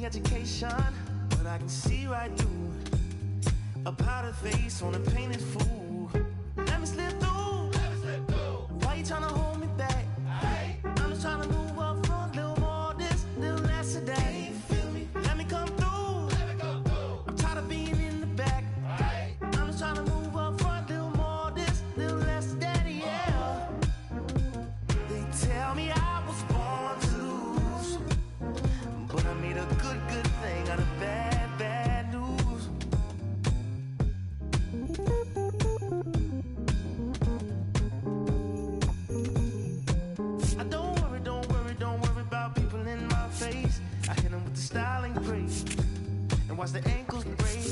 any education, but I can see right through a powdered face on a painted fool. Let me slip through. Why you tryna hold me back? I'm just tryna move up front, little more this, little less of that. Let me come through. I'm tired of being in the back. I'm just tryna move up front, little more this, little less of that, yeah. They tell me I was born to lose, but I made a good thing out of bad news. Don't worry about people in my face. I hit them with the styling grace and watch the ankles break.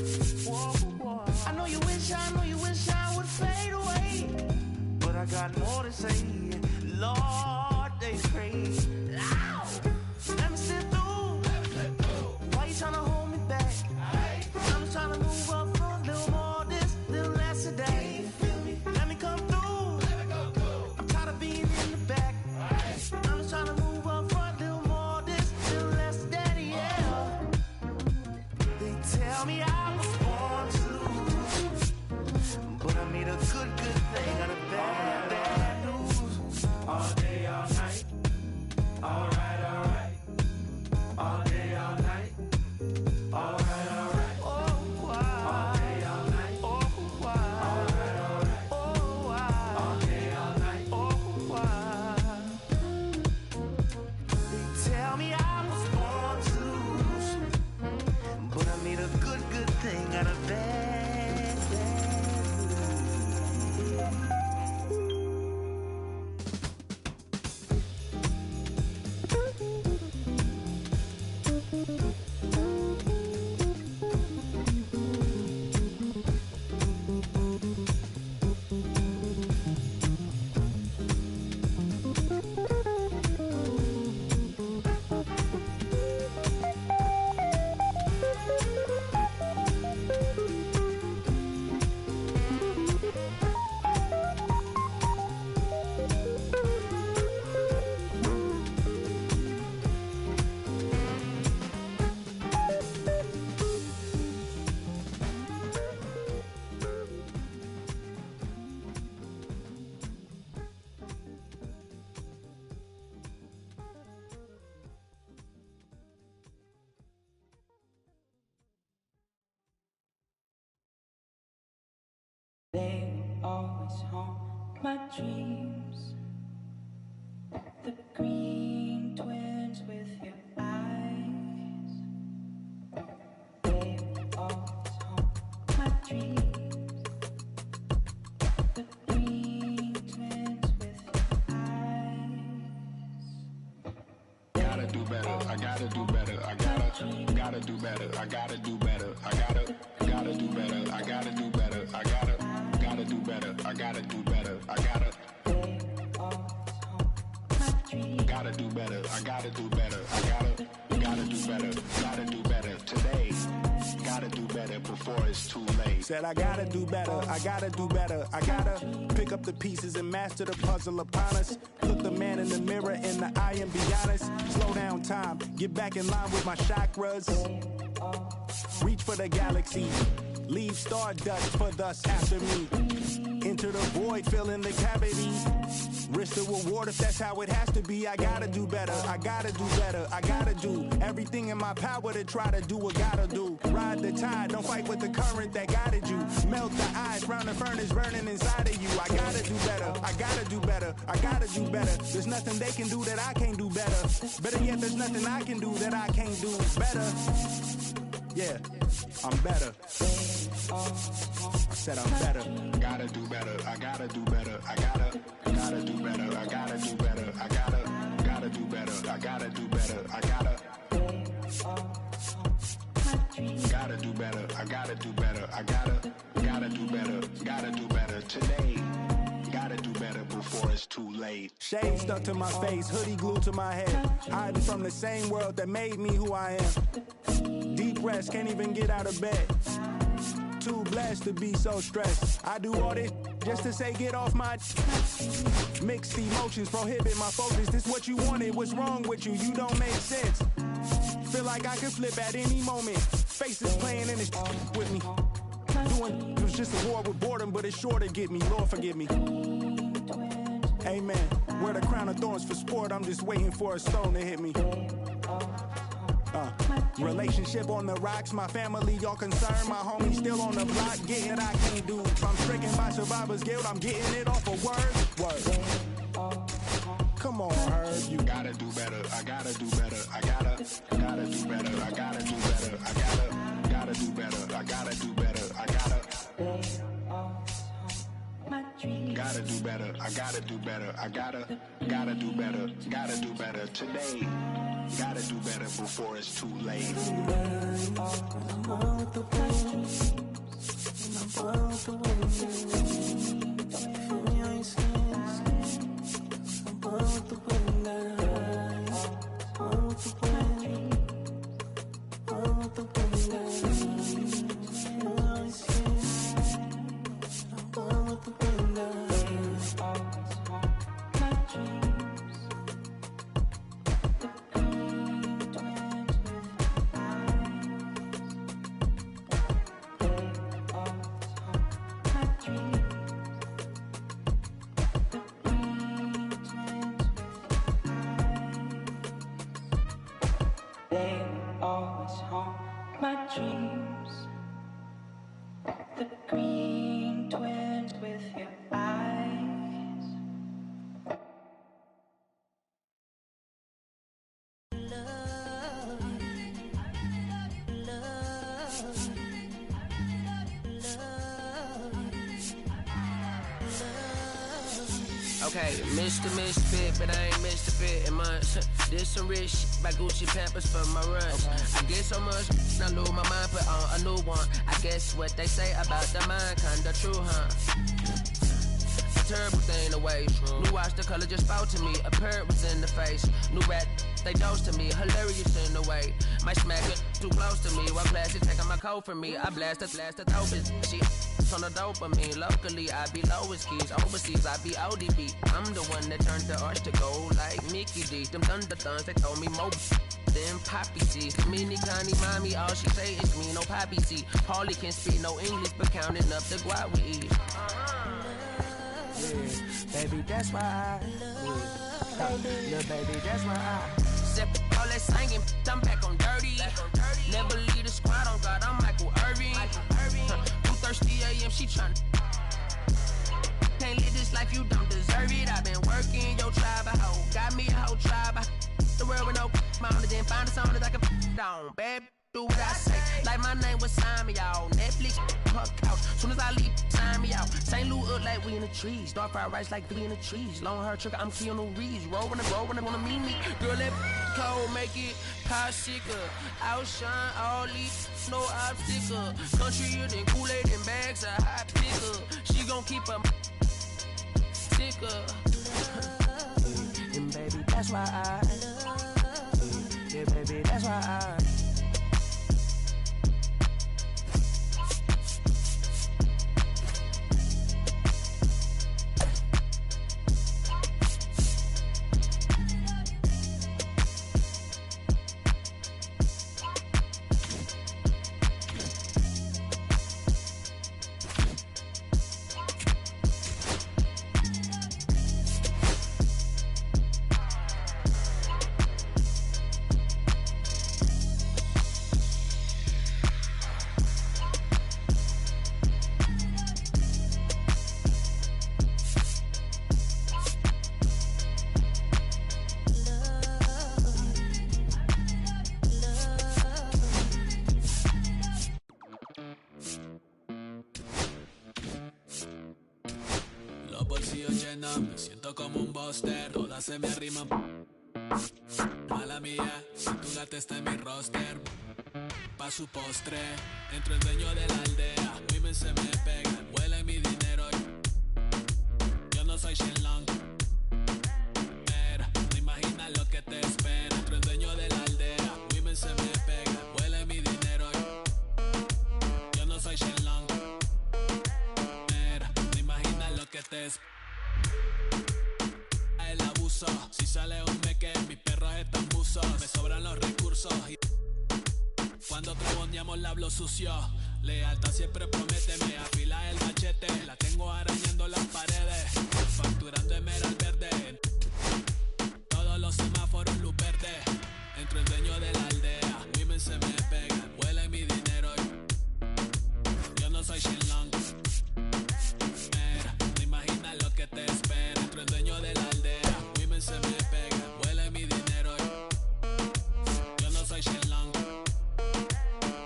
Whoa. I know you wish I would fade away, but I got more to say. Lord, they crazy. Ow! Let me slip through. Why you tryna hold me back? I'm just tryna move up front, little more this, little less of that. Let me come through. I'm tired of being in the back. I'm just tryna move up front, little more this, little less of that, yeah. They tell me I was born to lose, but I made a good thing out of bad news. All day, all night. Alright. All day, all night. Alright. Oh, why? All day, all night. Oh, why? Alright. Oh, why? All day, all night. Oh, why? They tell me I was born to lose, but I made a good thing out of bad news. They will always haunt my dreams. The green twins with your eyes. They will always haunt my dreams. The green twins with your eyes. Gotta do better, I gotta do better, I gotta do better, I gotta do better, I gotta do better, I gotta do better, I gotta do better, I gotta do better, I gotta do better, I gotta do better, gotta do better today. Gotta do better before it's too late. Said I gotta do better, I gotta do better. I gotta pick up the pieces and master the puzzle upon us. Look the man in the mirror in the eye and be honest. Slow down time, get back in line with my chakras. Reach for the galaxy, leave stardust for thus after me. Enter the void, fill in the cavity. Risk the reward if that's how it has to be. I gotta do better, I gotta do better. I gotta do everything in my power to try to do what gotta do. Ride the tide, don't fight with the current that guided you. Melt the ice, round the furnace burning inside of you. I gotta do better, I gotta do better, I gotta do better. There's nothing they can do that I can't do better. Better yet, there's nothing I can do that I can't do better. Yeah, I'm better. I said I'm better. Gotta do better, I gotta do better, I gotta do better, I gotta do better, I gotta do better, I gotta do better, I gotta do better, I gotta do better, I gotta do better today. Gotta do better before it's too late. Shade stuck to my face, hoodie glued to my head. Hiding from the same world that made me who I am. Deep rest, can't even get out of bed. Too blessed to be so stressed. I do all this just to say get off my mixed emotions prohibit my focus. This what you wanted, what's wrong with you? You don't make sense. Feel like I could flip at any moment. Faces playing in this with me. Doing it was just a war with boredom, but it's sure to get me. Lord forgive me. Amen. Wear the crown of thorns for sport. I'm just waiting for a stone to hit me. Relationship on the rocks. My family all concerned. My homies still on the block. Getting it I can't do. I'm stricken by survivor's guilt. I'm getting it off of word. Come on, Herb. You gotta do better. I gotta do better. I gotta do better. I gotta do better. I gotta do better. I gotta do better. I gotta do better. I gotta do better. I gotta do better. Gotta do better today. Gotta do better before it's too late. Okay, Mr. Misfit, but I ain't Mr. Fit in months. This some rich shit by Gucci Pampers for my runs. I get so much, I lose my mind, put on a new one. I guess what they say about the mind, kinda true, huh? A terrible thing to waste. New watch, the color just spoke to me. A parrot was in the face. New rat, they dose to me. Hilarious in the way. My smack it too close to me. While classy taking my coat from me. I blast the dope is she on the dopamine. Locally, I be lowest keys. Overseas, I be ODB. I'm the one that turned the arch to gold like Mickey D. Them thunder thuns, they told me more than Poppy C. Mini Connie mommy, all she say is me, no Poppy C. Paulie can speak no English, but counting up the guap we eat. Yeah, baby, that's why I little baby, that's why I step all that singing, I'm back on dirty. Never leave the squad on God, I'm Michael Irving. 2:30 a.m. she tryna can't live this life, you don't deserve it. I've been working, your tribe a hoe. Got me a whole tribe. The world with no mountain, then find a song that I can down. Babe, do what I say. Like my name was sign me out. Netflix, her couch. Soon as I leave, sign me out. St. Louis up like we in the trees. Dark fried rice like we in the trees. Long hair trick, I'm Keanu Reeves. Roll when they wanna meet me. Girl, that cold make it popsicle. Outshine all these, no obstacle. Country and Kool-Aid and bags of hot pickle. She gon' keep her sicker. And baby, that's why I yeah, baby, that's why I me siento como un buster, todas se me arriman. Mala mía, si tu gata está en mi roster, pa' su postre, entro el dueño de la aldea, women se me pegan, huele mi dinero. Yo no soy Shenlong, mira, no imaginas lo que te espera. Entro el dueño de la aldea, women se me pegan, huele mi dinero. Yo no soy Shenlong, mira, no imaginas lo que te espera. El abuso, si sale un meque, mis perros están buzos. Me sobran los recursos y Enseñamos la hablo sucio. Lealtad siempre promete, me afila el machete. La tengo arañando las paredes, facturando emerald verde. Todos los semáforos luz verde. Entro el dueño de la aldea. Women se me pegan, huele mi dinero. Yo no soy Shenlong. Mira, no imaginas lo que te espera. Entro el dueño de la aldea. Women se me pegan, huele mi dinero. Yo no soy Shenlong.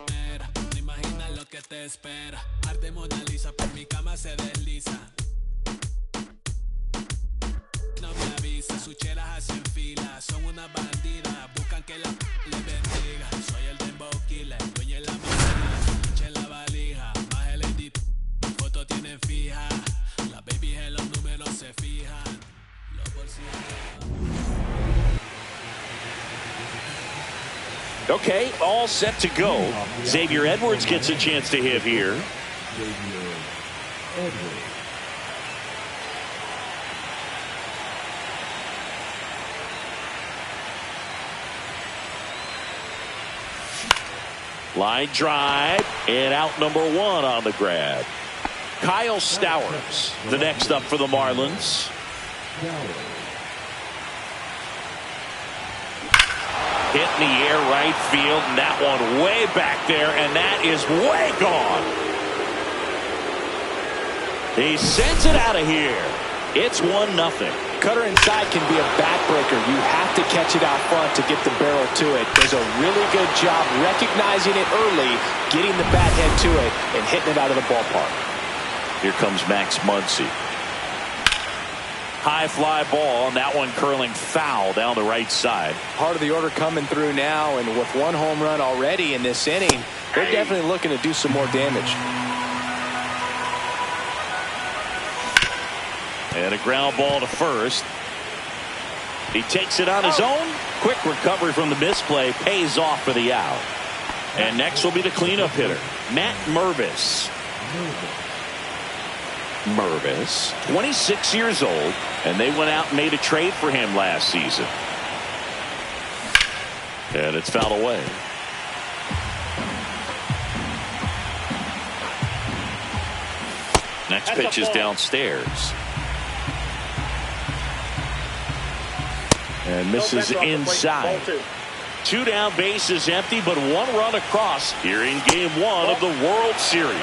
Mira, no imaginas lo que te espera. Arte Mona Lisa, por mi cama se desliza. No me avisa, sus cheras hacen fila. Son una bandida, buscan que la le bendiga. Soy el dembow killer, dueño de la máquina. Eche la valija, más el edit. Foto tienen fija. Las babies en los números se fijan. Los bolsillos. Okay, all set to go. Xavier Edwards gets a chance to hit here. Line drive, and out number one on the grab. Kyle Stowers, the next up for the Marlins. Hit in the air right field, and that one way back there, and that is way gone. He sends it out of here. It's 1-0. Cutter inside can be a backbreaker. You have to catch it out front to get the barrel to it. Does a really good job recognizing it early, getting the bat head to it, and hitting it out of the ballpark. Here comes Max Muncy. High fly ball, and that one curling foul down the right side. Part of the order coming through now, and with one home run already in this inning, they're definitely looking to do some more damage. And a ground ball to first. He takes it on his own. Quick recovery from the misplay pays off for the out. And next will be the cleanup hitter, Matt Mervis. Mervis, 26 years old, and they went out and made a trade for him last season. And it's fouled away. Next pitch is downstairs. And misses inside. 2 down, bases empty, but 1 run across here in game 1 of the World Series.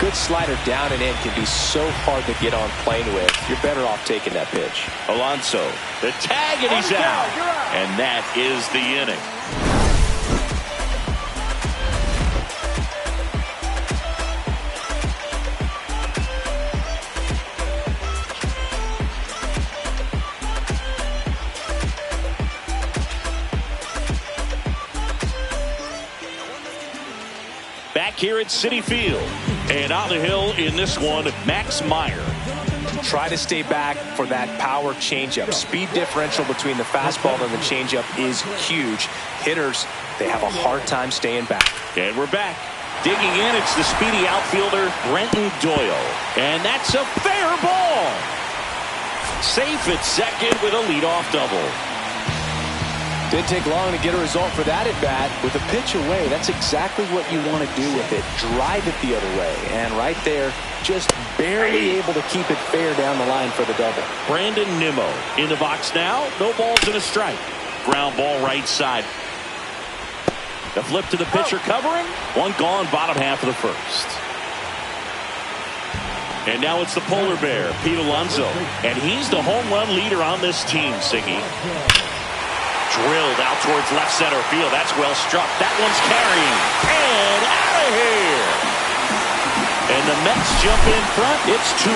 Good slider down and in can be so hard to get on plane with. You're better off taking that pitch. Alonso, the tag, and he's out. And that is the inning. Back here at Citi Field, and on the hill in this one, Max Meyer. Try to stay back for that power changeup. Speed differential between the fastball and the changeup is huge. Hitters, they have a hard time staying back. And we're back. Digging in, it's the speedy outfielder, Brenton Doyle. And that's a fair ball. Safe at second with a leadoff double. Didn't take long to get a result for that at bat. With a pitch away, that's exactly what you want to do with it. Drive it the other way. And right there, just barely able to keep it fair down the line for the double. Brandon Nimmo in the box now. No balls and a strike. Ground ball right side. The flip to the pitcher covering. One gone, bottom half of the first. And now it's the polar bear, Pete Alonso. And he's the home run leader on this team, Siggy. Drilled out towards left center field. That's well struck. That one's carrying. And out of here. And the Mets jump in front. It's 2-1.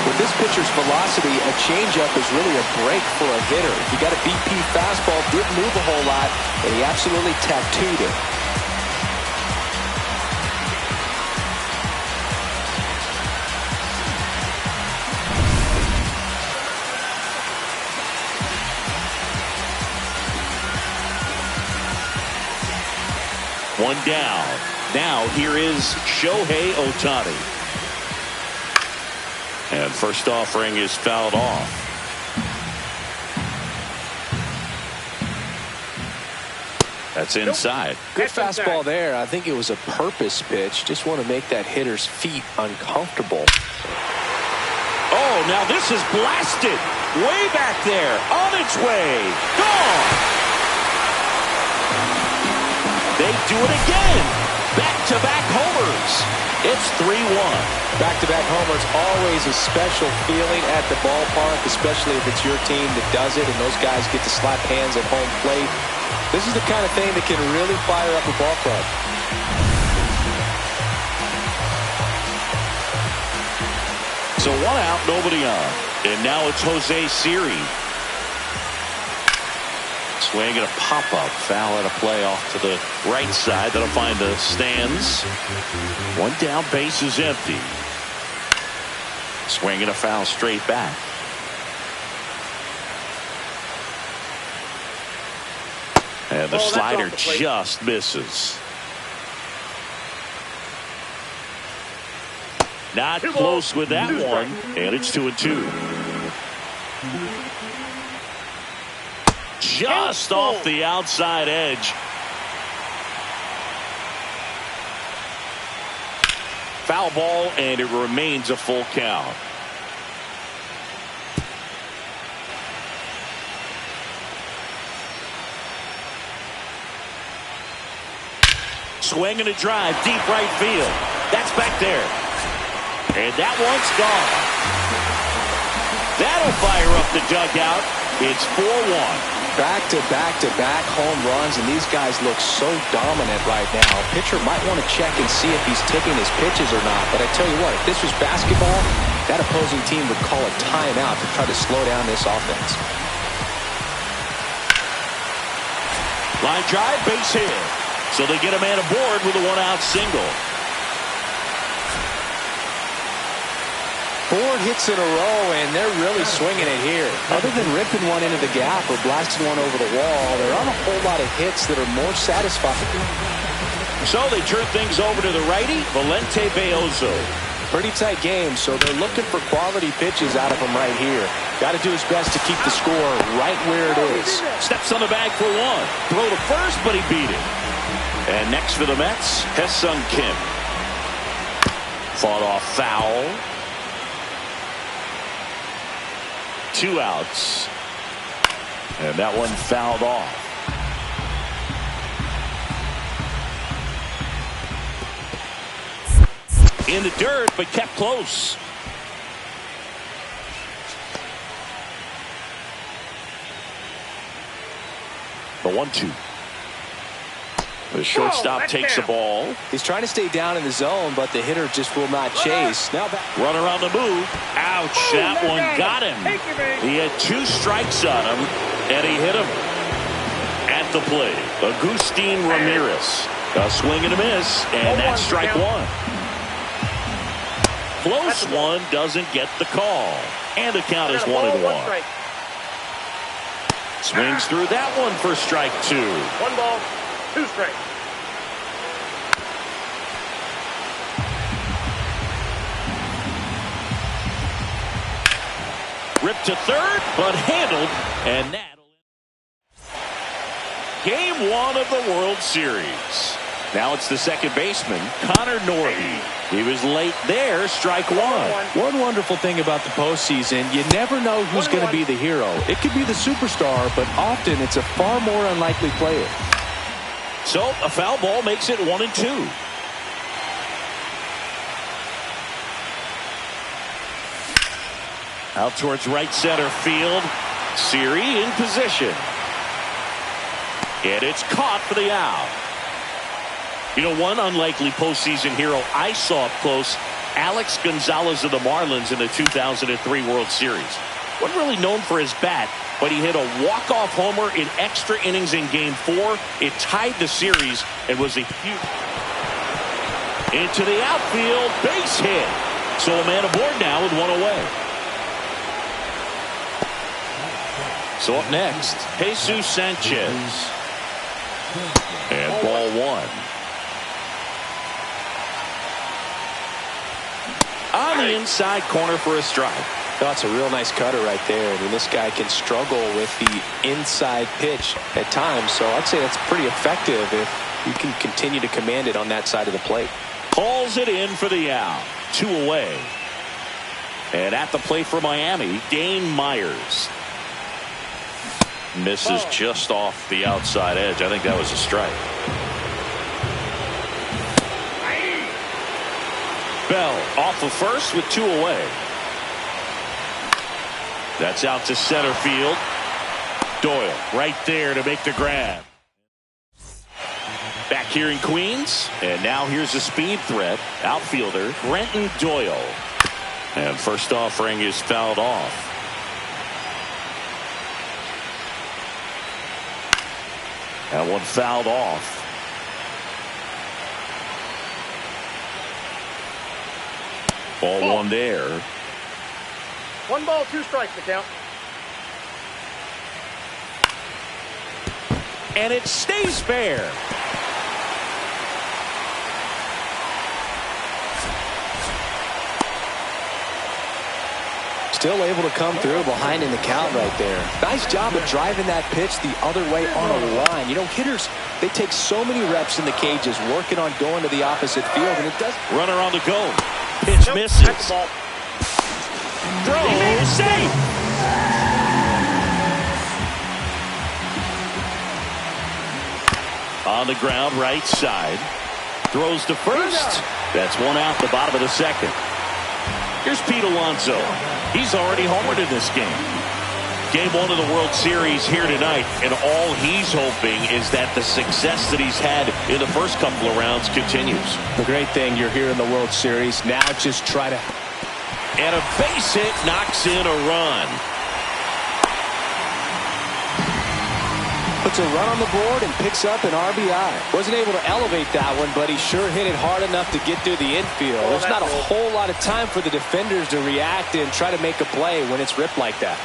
With this pitcher's velocity, a changeup is really a break for a hitter. He got a BP fastball, didn't move a whole lot, and he absolutely tattooed it. One down. Now here is Shohei Ohtani. And first offering is fouled off. That's inside. Good fastball there. I think it was a purpose pitch. Just want to make that hitter's feet uncomfortable. Oh, now this is blasted. Way back there. On its way. Gone. They do it again. Back-to-back homers. It's 3-1. Back-to-back homers, always a special feeling at the ballpark, especially if it's your team that does it and those guys get to slap hands at home plate. This is the kind of thing that can really fire up a ball club. So 1 out, nobody on. And now it's Jose Siri. Swing and a pop-up. Foul at a play off to the right side. That'll find the stands. 1 down, base is empty. Swing and a foul straight back. And the slider just misses. Not close with that one. And it's 2-2. Just off the outside edge. Foul ball, and it remains a full count. Swing and a drive, deep right field. That's back there. And that one's gone. That'll fire up the dugout. It's 4-1. Back-to-back-to-back home runs, and these guys look so dominant right now. A pitcher might want to check and see if he's taking his pitches or not. But I tell you what, if this was basketball, that opposing team would call a timeout to try to slow down this offense. Line drive, base hit. So they get a man aboard with a 1-out single. 4 hits in a row, and they're really swinging it here. Other than ripping one into the gap or blasting one over the wall, there aren't a whole lot of hits that are more satisfying. So they turn things over to the righty, Valente Beozo. Pretty tight game, so they're looking for quality pitches out of him right here. Got to do his best to keep the score right where it is. Steps on the bag for 1. Throw to first, but he beat it. And next for the Mets, Ha-Seong Kim. Fought off foul. 2 outs. And that one fouled off. In the dirt, but kept close. The 1-2. The shortstop takes the ball. He's trying to stay down in the zone, but the hitter just will not chase. Now back. Runner on the move. Ouch, that one got him. He had 2 strikes on him, and he hit him at the plate. Agustin Ramirez. A swing and a miss, and that's strike 1. Close one, doesn't get the call. And the count is 1-1. Swings through that one for strike 2. 1 ball. 2 strikes. Ripped to third, but handled, and that'll Game 1 of the World Series. Now it's the second baseman, Connor Norby. He was late there, strike 1. One wonderful thing about the postseason, you never know who's going to be the hero. It could be the superstar, but often it's a far more unlikely player. So a foul ball makes it 1-2. Out towards right center field. Siri in position. And it's caught for the out. You know, one unlikely postseason hero I saw up close, Alex Gonzalez of the Marlins in the 2003 World Series. Wasn't really known for his bat, but he hit a walk-off homer in extra innings in Game 4. It tied the series and was a huge... Into the outfield, base hit. So a man aboard now with 1 away. So up next, Jesus Sanchez. And ball 1. On the inside corner for a strike. That's a real nice cutter right there. I mean, this guy can struggle with the inside pitch at times, so I'd say that's pretty effective if you can continue to command it on that side of the plate. Calls it in for the out. 2 away. And at the plate for Miami, Dane Myers. Misses just off the outside edge. I think that was a strike. Bell off of first with 2 away. That's out to center field. Doyle right there to make the grab. Back here in Queens, and now here's a speed threat. Outfielder Brenton Doyle. And first offering is fouled off. That one fouled off. Ball 1 there. 1 ball, 2 strikes to count. And it stays fair. Still able to come through behind in the count right there. Nice job of driving that pitch the other way on a line. You know, hitters, they take so many reps in the cages working on going to the opposite field, and it does. Runner on the go. Pitch misses. Throw safe. On the ground, right side. Throws to first. That's 1 out, the bottom of the second. Here's Pete Alonso. He's already homered in this game. Game 1 of the World Series here tonight, and all he's hoping is that the success that he's had in the first couple of rounds continues. The great thing, you're here in the World Series. Now just try to. And a base hit knocks in a run. Puts a run on the board and picks up an RBI. Wasn't able to elevate that one, but he sure hit it hard enough to get through the infield. There's not a whole lot of time for the defenders to react and try to make a play when it's ripped like that.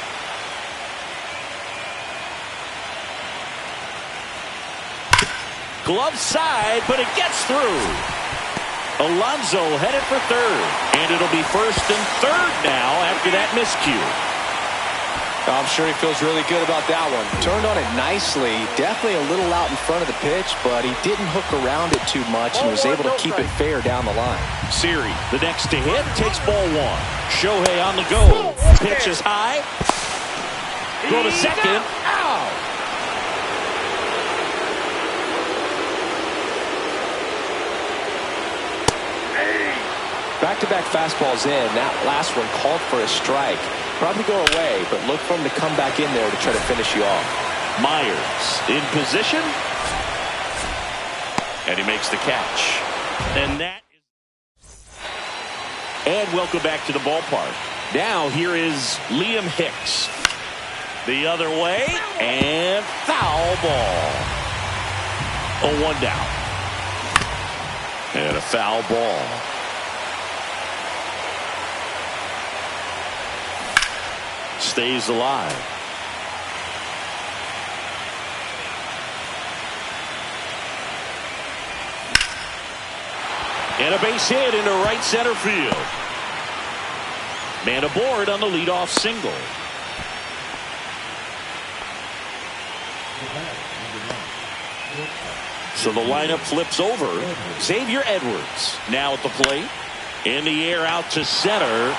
Glove side, but it gets through. Alonso headed for third. And it'll be first and third now after that miscue. I'm sure he feels really good about that one. Turned on it nicely. Definitely a little out in front of the pitch, but he didn't hook around it too much and was able to keep it fair down the line. Siri, the next to hit, takes ball 1. Shohei on the go. Pitch is high. Go to second. Out. Back-to-back fastballs in. That last one called for a strike. Probably go away, but look for him to come back in there to try to finish you off. Myers in position. And he makes the catch. And that is... And welcome back to the ballpark. Now here is Liam Hicks. The other way. And foul ball. A 1 down. And a foul ball. Stays alive. And a base hit into right center field. Man aboard on the leadoff single. So the lineup flips over. Xavier Edwards now at the plate. In the air out to center.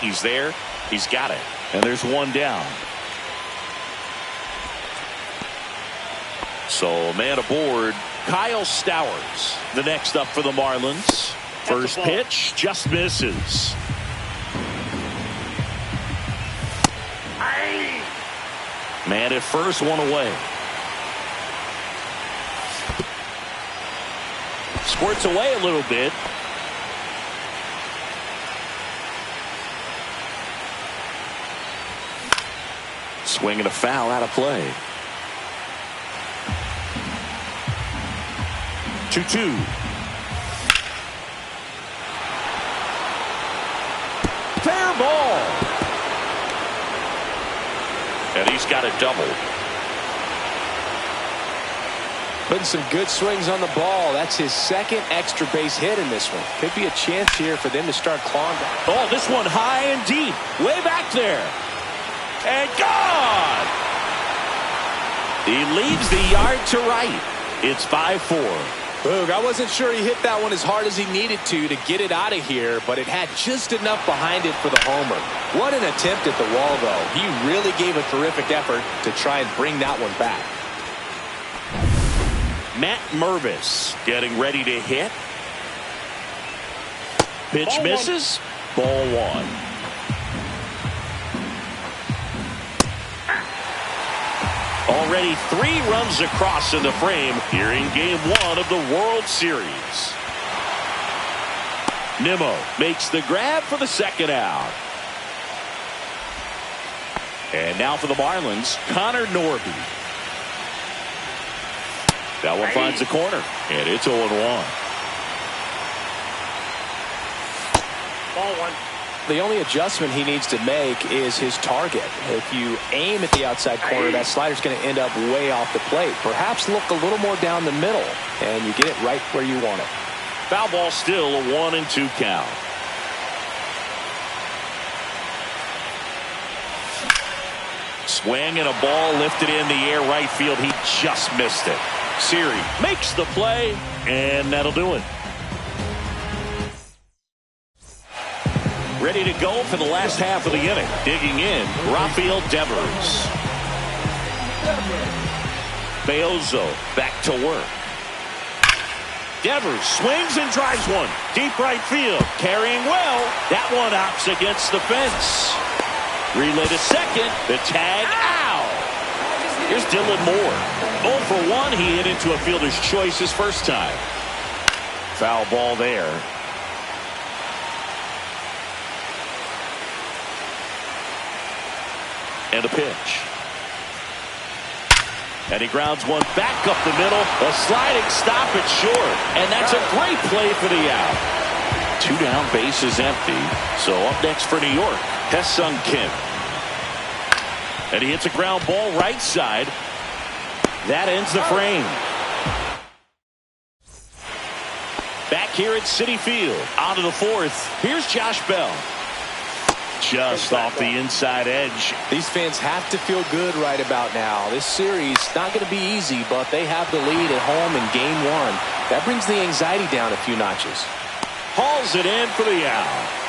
He's there. He's got it. And there's 1 down. So man aboard, Kyle Stowers. The next up for the Marlins. First pitch just misses. Man at first, 1 away. Squirts away a little bit. Swinging a foul out of play. 2-2. Fair ball. And he's got a double. Putting some good swings on the ball. That's his second extra base hit in this one. Could be a chance here for them to start clawing back. Oh, this one high and deep. Way back there. And gone! He leaves the yard to right. It's 5-4. Boog, I wasn't sure he hit that one as hard as he needed to get it out of here, but it had just enough behind it for the homer. What an attempt at the wall, though. He really gave a terrific effort to try and bring that one back. Matt Mervis getting ready to hit. Pitch misses. Ball one. Already 3 runs across in the frame here in Game 1 of the World Series. Nimmo makes the grab for the second out. And now for the Marlins, Connor Norby. That one finds the corner, and it's 0-1. Ball one. The only adjustment he needs to make is his target. If you aim at the outside corner, that slider's going to end up way off the plate. Perhaps look a little more down the middle, and you get it right where you want it. Foul ball still, a 1-2 count. Swing and a ball lifted in the air right field. He just missed it. Siri makes the play, and that'll do it. Ready to go for the last half of the inning. Digging in, Rafael Devers. Beozo back to work. Devers swings and drives one. Deep right field. Carrying well. That one hops against the fence. Relay to second. The tag out. Here's Dylan Moore. 0 for 1. He hit into a fielder's choice his first time. Foul ball there. And a pitch. And he grounds one back up the middle. A sliding stop at short. And that's a great play for the out. 2 down, base is empty. So up next for New York, Hesung Kim. And he hits a ground ball right side. That ends the frame. Back here at Citi Field. On to the 4th. Here's Josh Bell. Just off the inside edge. These fans have to feel good right about now. This series not going to be easy, but they have the lead at home in Game 1. That brings the anxiety down a few notches. Hauls it in for the out.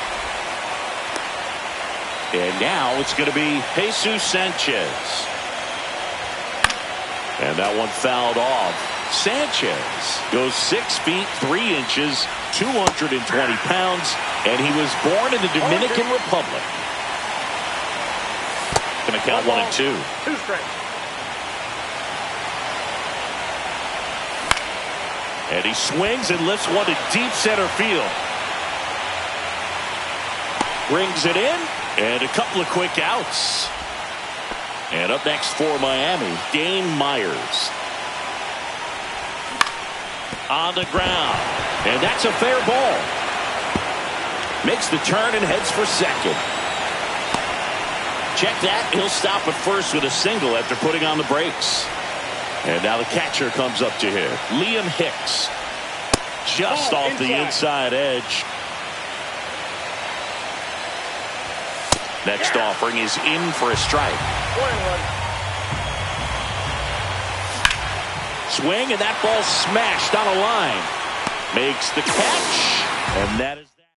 And now it's going to be Jesus Sanchez. And that one fouled off. Sanchez goes 6 feet 3 inches, 220 pounds, and he was born in the Dominican Republic. Going to count 1 and 2. 2 strikes. And he swings and lifts one to deep center field. Brings it in, and a couple of quick outs. And up next for Miami, Dane Myers. On the ground. And that's a fair ball. Makes the turn and heads for second. Check that. He'll stop at first with a single after putting on the brakes. And now the catcher comes up to him. Liam Hicks. Just off the inside edge. Next offering is in for a strike. 1-1. Swing, and that ball smashed on a line. Makes the catch, and that is that.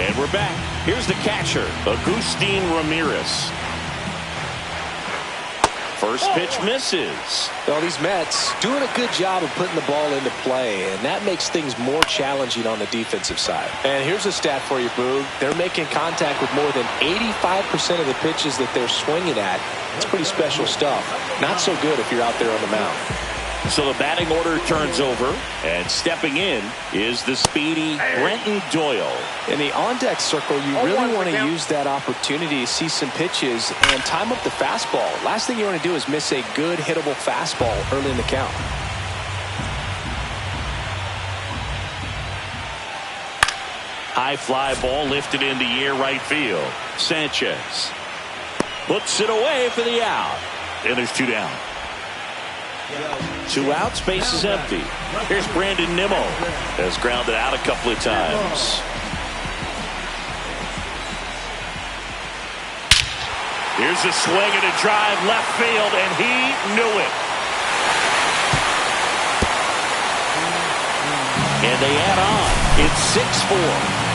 And we're back. Here's the catcher, Agustin Ramirez. First pitch misses. Well, these Mets doing a good job of putting the ball into play, and that makes things more challenging on the defensive side. And here's a stat for you, Boog. They're making contact with more than 85% of the pitches that they're swinging at. It's pretty special stuff. Not so good if you're out there on the mound. So the batting order turns over, and stepping in is the speedy Brenton Doyle. In the on-deck circle, you really want to use that opportunity to see some pitches and time up the fastball. Last thing you want to do is miss a good hittable fastball early in the count. High fly ball lifted in the air right field. Sanchez puts it away for the out. And there's 2 down. 2 outs, base is empty. Here's Brandon Nimmo. Has grounded out a couple of times. Here's a swing and a drive left field, and he knew it. And they add on. It's 6-4.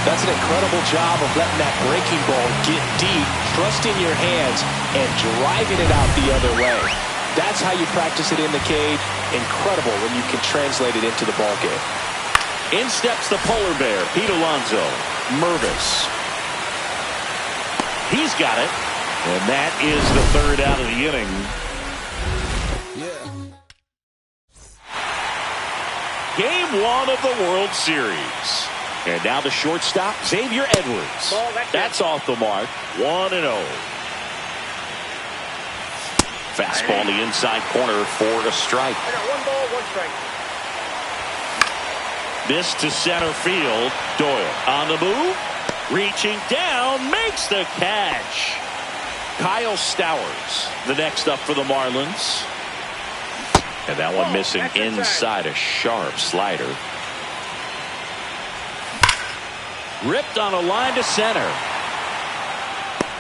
That's an incredible job of letting that breaking ball get deep, trusting your hands, and driving it out the other way. That's how you practice it in the cage. Incredible when you can translate it into the ball game. In steps the polar bear, Pete Alonso. Mervis. He's got it. And that is the 3rd out of the inning. Game 1 of the World Series. And now the shortstop, Xavier Edwards. That's off the mark. 1-0. Fastball in the inside corner for a strike. I got 1 ball, 1 strike. This to center field. Doyle on the move. Reaching down, makes the catch. Kyle Stowers, the next up for the Marlins. And that one missing inside, a sharp slider. Ripped on a line to center.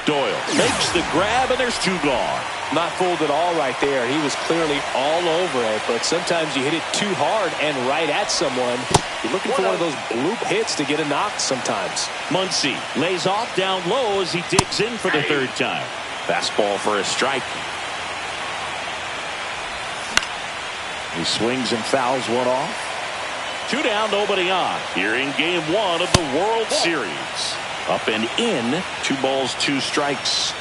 Doyle makes the grab, and there's 2 gone. Not fooled at all right there. He was clearly all over it, but sometimes you hit it too hard and right at someone. You're looking for one of those bloop hits to get a knock sometimes. Muncy lays off down low as he digs in for the 3rd time. Fastball for a strike. He swings and fouls one off. 2 down, nobody on. Here in game 1 of the World Series. Up and in. 2 balls, 2 strikes.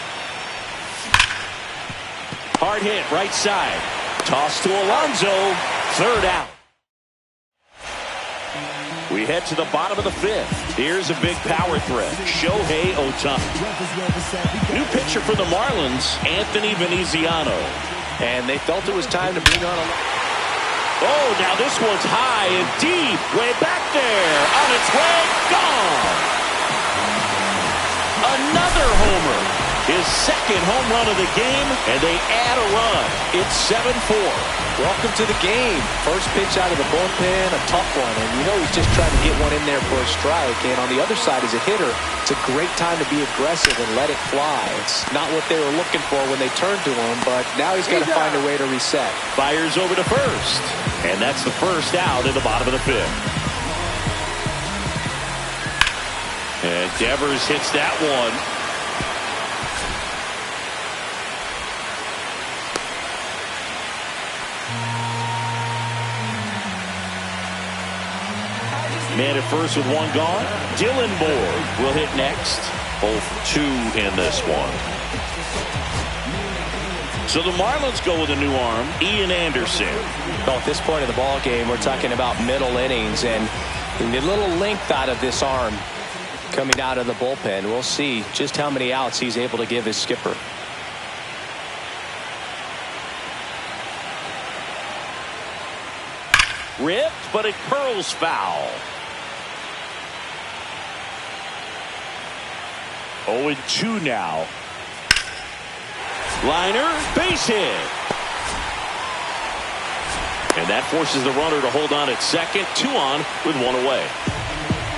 Hard hit, right side. Toss to Alonso. 3rd out. We head to the bottom of the 5th. Here's a big power threat. Shohei Ohtani. New pitcher for the Marlins, Anthony Veneziano. And they felt it was time to bring on a... Oh, now this one's high and deep. Way back there. On its way. Gone. Another homer. His 2nd home run of the game, and they add a run. It's 7-4. Welcome to the game. First pitch out of the bullpen, a tough one. And you know he's just trying to get one in there for a strike. And on the other side, as a hitter, it's a great time to be aggressive and let it fly. It's not what they were looking for when they turned to him, but now he's got to find a way to reset. Fires over to first. And that's the 1st out in the bottom of the 5th. And Devers hits that one. Man at first with 1 gone. Dylan Moore will hit next. Both 2 in this one. So the Marlins go with a new arm, Ian Anderson. Well, at this point of the ball game, we're talking about middle innings, and the little length out of this arm coming out of the bullpen. We'll see just how many outs he's able to give his skipper. Ripped, but it curls foul. 0-2 now. Liner, base hit. And that forces the runner to hold on at second. 2 on with 1 away.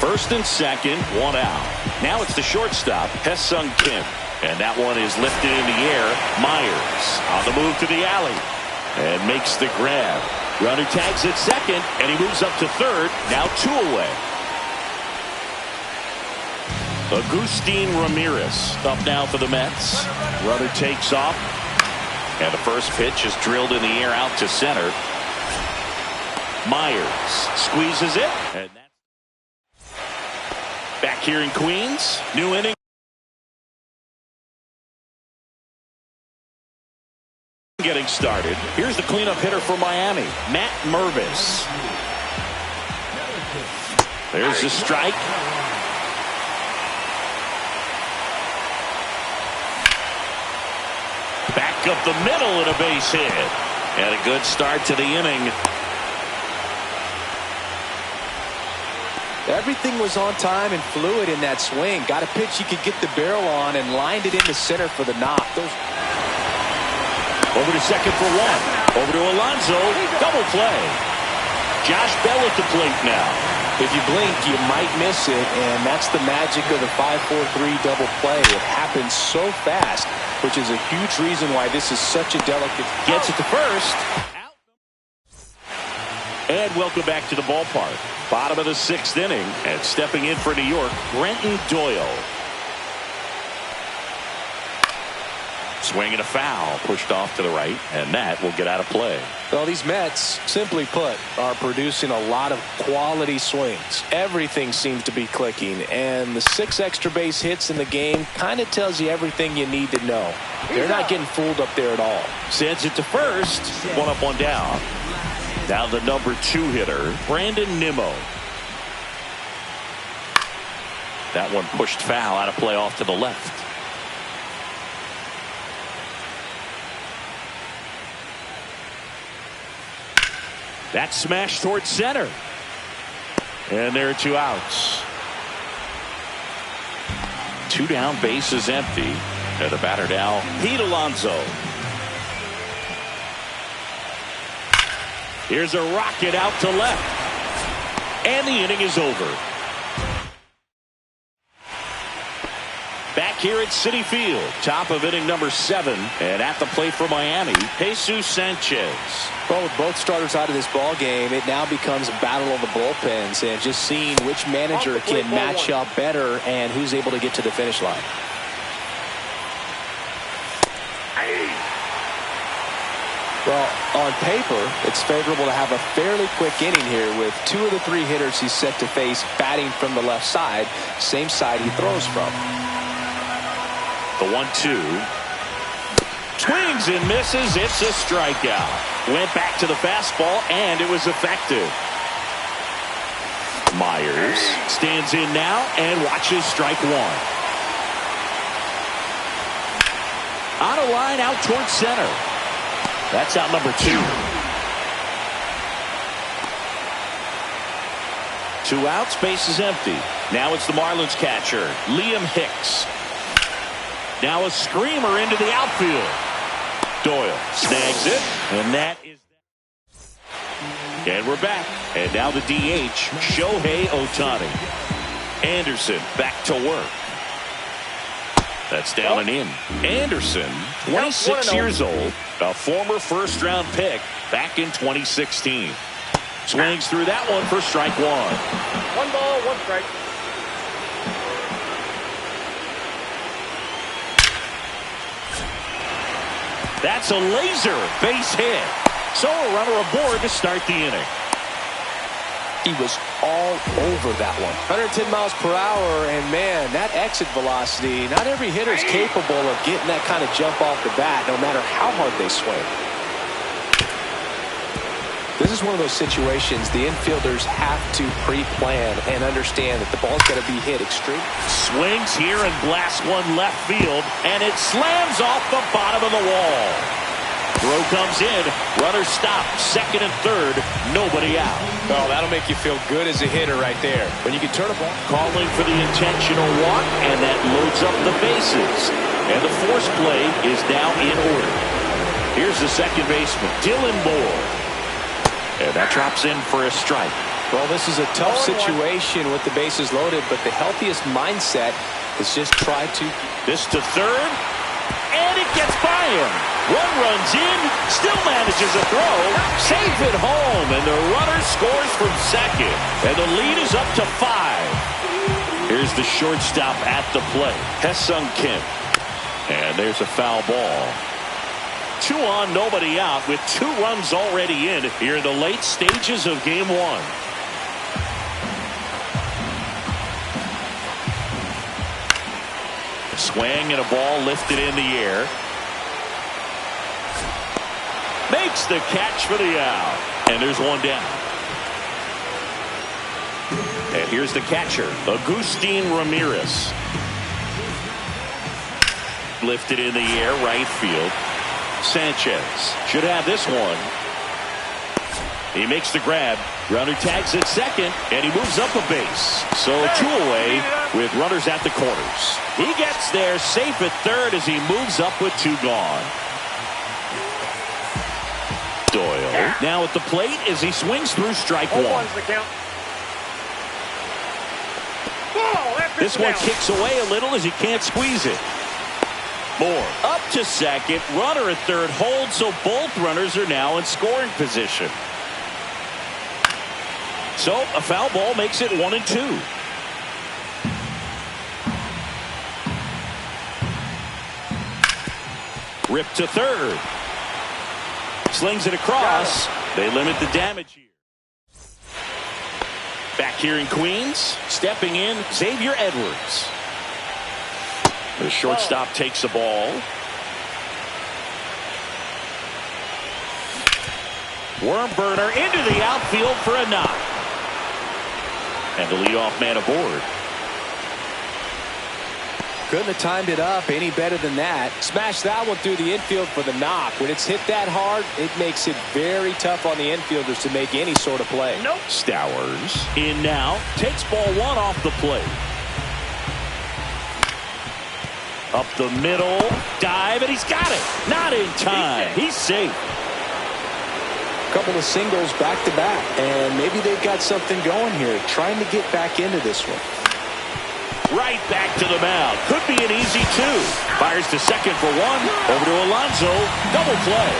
1st and 2nd, 1 out. Now it's the shortstop, Hesung Kim. And that one is lifted in the air. Myers on the move to the alley. And makes the grab. Runner tags at second, and he moves up to 3rd. Now 2 away. Agustin Ramirez up now for the Mets. Runner takes off. And the first pitch is drilled in the air out to center. Myers squeezes it. And that's back here in Queens. New inning. Getting started. Here's the cleanup hitter for Miami, Matt Mervis. There's the strike. Back up the middle and a base hit. And a good start to the inning. Everything was on time and fluid in that swing. Got a pitch you could get the barrel on and lined it into center for the knock. Over to second for 1. Over to Alonso. Double play. Josh Bell at the plate now. If you blink, you might miss it, and that's the magic of the 5-4-3 double play. It happens so fast, which is a huge reason why this is such a delicate. Gets it to first. And welcome back to the ballpark. Bottom of the 6th inning, and stepping in for New York, Brenton Doyle. Swing and a foul, pushed off to the right, and that will get out of play. Well, these Mets, simply put, are producing a lot of quality swings. Everything seems to be clicking, and the 6 extra base hits in the game kind of tells you everything you need to know. They're not getting fooled up there at all. Sends it to first. 1 up, 1 down. Now the number 2 hitter, Brandon Nimmo. That one pushed foul, out of play off to the left. That smash towards center. And there are 2 outs. 2 down, base is empty. And the batter now, Pete Alonso. Here's a rocket out to left. And the inning is over. Back here at Citi Field, top of inning number 7, and at the plate for Miami, Jesus Sanchez. Well, with both starters out of this ball game, it now becomes a battle of the bullpens, and just seeing which manager can match up better and who's able to get to the finish line. Well, on paper, it's favorable to have a fairly quick inning here with 2 of the 3 hitters he's set to face batting from the left side, same side he throws from. The 1-2. Swings and misses. It's a strikeout. Went back to the fastball, and it was effective. Myers stands in now and watches strike 1. On a line out towards center. That's out number 2. 2 outs, base is empty. Now it's the Marlins catcher, Liam Hicks. Now a screamer into the outfield. Doyle snags it, and that is. And we're back. And now the DH, Shohei Ohtani. Anderson back to work. That's down and in. Anderson, 26 years old, a former first-round pick back in 2016. Swings through that one for strike 1. 1 ball, 1 strike. That's a laser base hit. So a runner aboard to start the inning. He was all over that one. 110 miles per hour, and man, that exit velocity, not every hitter is capable of getting that kind of jump off the bat, no matter how hard they swing. This is one of those situations the infielders have to pre-plan and understand that the ball's got to be hit extremely. Swings here and blasts one left field, and it slams off the bottom of the wall. Throw comes in, runner stopped, 2nd and 3rd, nobody out. Oh, that'll make you feel good as a hitter right there. When you can turn a ball. Calling for the intentional walk, and that loads up the bases. And the force play is now in order. Here's the second baseman, Dylan Moore. And that drops in for a strike. Well, this is a tough situation with the bases loaded, but the healthiest mindset is just try to. This to 3rd, and it gets by him. 1 runs in, still manages a throw, safe at home, and the runner scores from 2nd, and the lead is up to 5. Here's the shortstop at the plate, Ha-Seong Kim, and there's a foul ball. 2 on, nobody out, with 2 runs already in here in the late stages of Game 1. Swing and a ball lifted in the air. Makes the catch for the out. And there's 1 down. And here's the catcher, Agustin Ramirez. Lifted in the air, right field. Sanchez should have this one. He makes the grab. Runner tags at 2nd, and he moves up a base. So 2 away with runners at the corners. He gets there safe at 3rd as he moves up with 2 gone. Now at the plate as he swings through strike one. 0-1's the count. This one kicks away a little as he can't squeeze it. Moore up to second. Runner at third holds, so both runners are now in scoring position. So a foul ball makes it 1-2. Rip to third. Slings it across. They limit the damage here. Back here in Queens, stepping in, Xavier Edwards. The shortstop takes the ball. Worm burner into the outfield for a knock. And the leadoff man aboard. Couldn't have timed it up any better than that. Smashed that one through the infield for the knock. When it's hit that hard, it makes it very tough on the infielders to make any sort of play. Nope. Stowers in now. Takes ball one off the plate. Up the middle. Dive, and he's got it. Not in time. He's safe. Couple of singles back to back, and maybe they've got something going here, trying to get back into this one. Right back to the mound. Could be an easy two. Fires to second for one. Over to Alonso. Double play.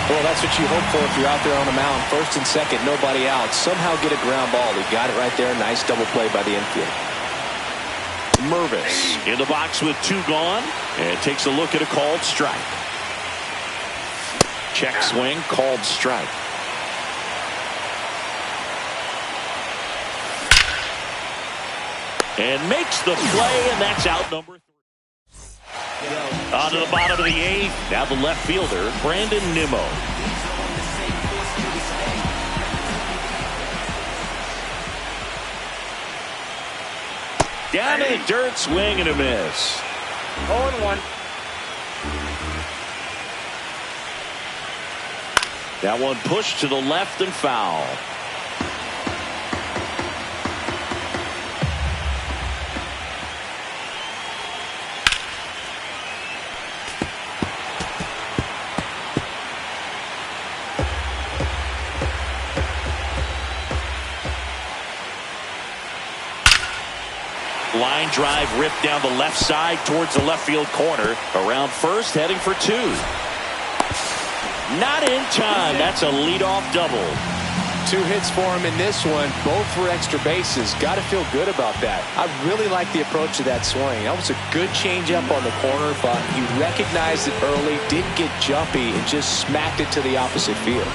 Well, that's what you hope for if you're out there on the mound. First and second, nobody out. Somehow get a ground ball. He got it right there. Nice double play by the infield. Mervis in the box with two gone, and takes a look at a called strike. Check swing, called strike. And makes the play, and that's out number 3. On to the bottom of the 8th. Now the left fielder, Brandon Nimmo. Down in the dirt, swing and a miss. 0-1. That one pushed to the left and foul. Line drive ripped down the left side towards the left field corner. Around first, heading for two. Not in time. That's a leadoff double. 2 hits for him in this one. Both were extra bases. Got to feel good about that. I really like the approach to that swing. That was a good changeup on the corner, but he recognized it early, didn't get jumpy, and just smacked it to the opposite field.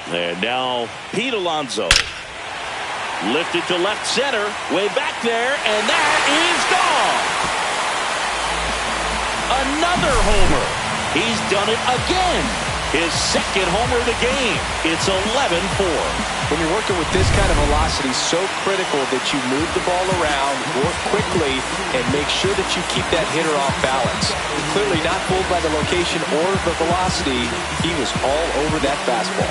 And now Pete Alonso. Lifted to left center. Way back there. And that is gone. Another homer. He's done it again. His second homer of the game. It's 11-4. When you're working with this kind of velocity, so critical that you move the ball around, work quickly, and make sure that you keep that hitter off balance. Clearly not fooled by the location or the velocity. He was all over that fastball.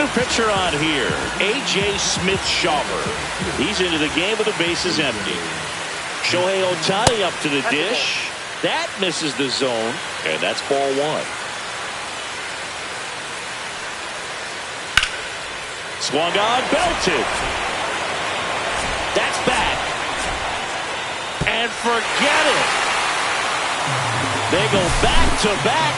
New pitcher on here, A.J. Smith-Shawver. He's into the game with the bases empty. Shohei Ohtani up to the dish. That misses the zone, and that's ball one. Swung on, belted. That's back. And forget it. They go back to back.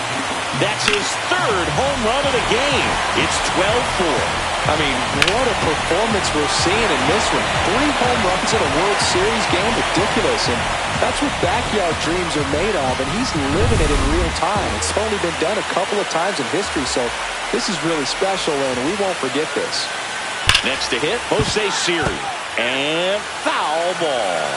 That's his third home run of the game. It's 12-4. I mean, what a performance we're seeing in this one. 3 home runs in a World Series game, ridiculous. And that's what backyard dreams are made of, and he's living it in real time. It's only been done a couple of times in history, so this is really special, and we won't forget this. Next to hit, Jose Siri. And foul ball.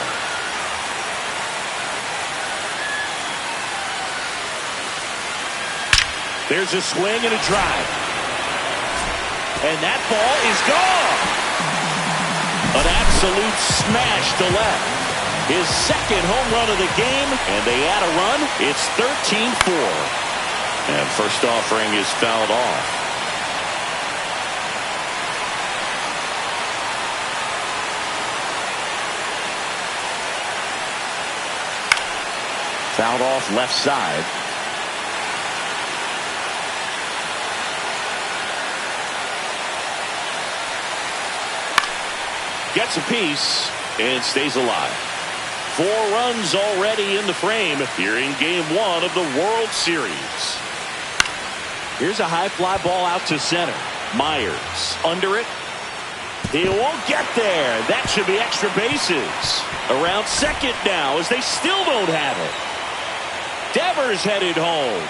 There's a swing and a drive. And that ball is gone. An absolute smash to left. His second home run of the game, and they add a run. It's 13-4. And first offering is fouled off. Fouled off left side. Gets a piece and stays alive. 4 runs already in the frame here in game 1 of the World Series. Here's a high fly ball out to center. Myers under it. He won't get there. That should be extra bases. Around second now as they still don't have it. Devers headed home.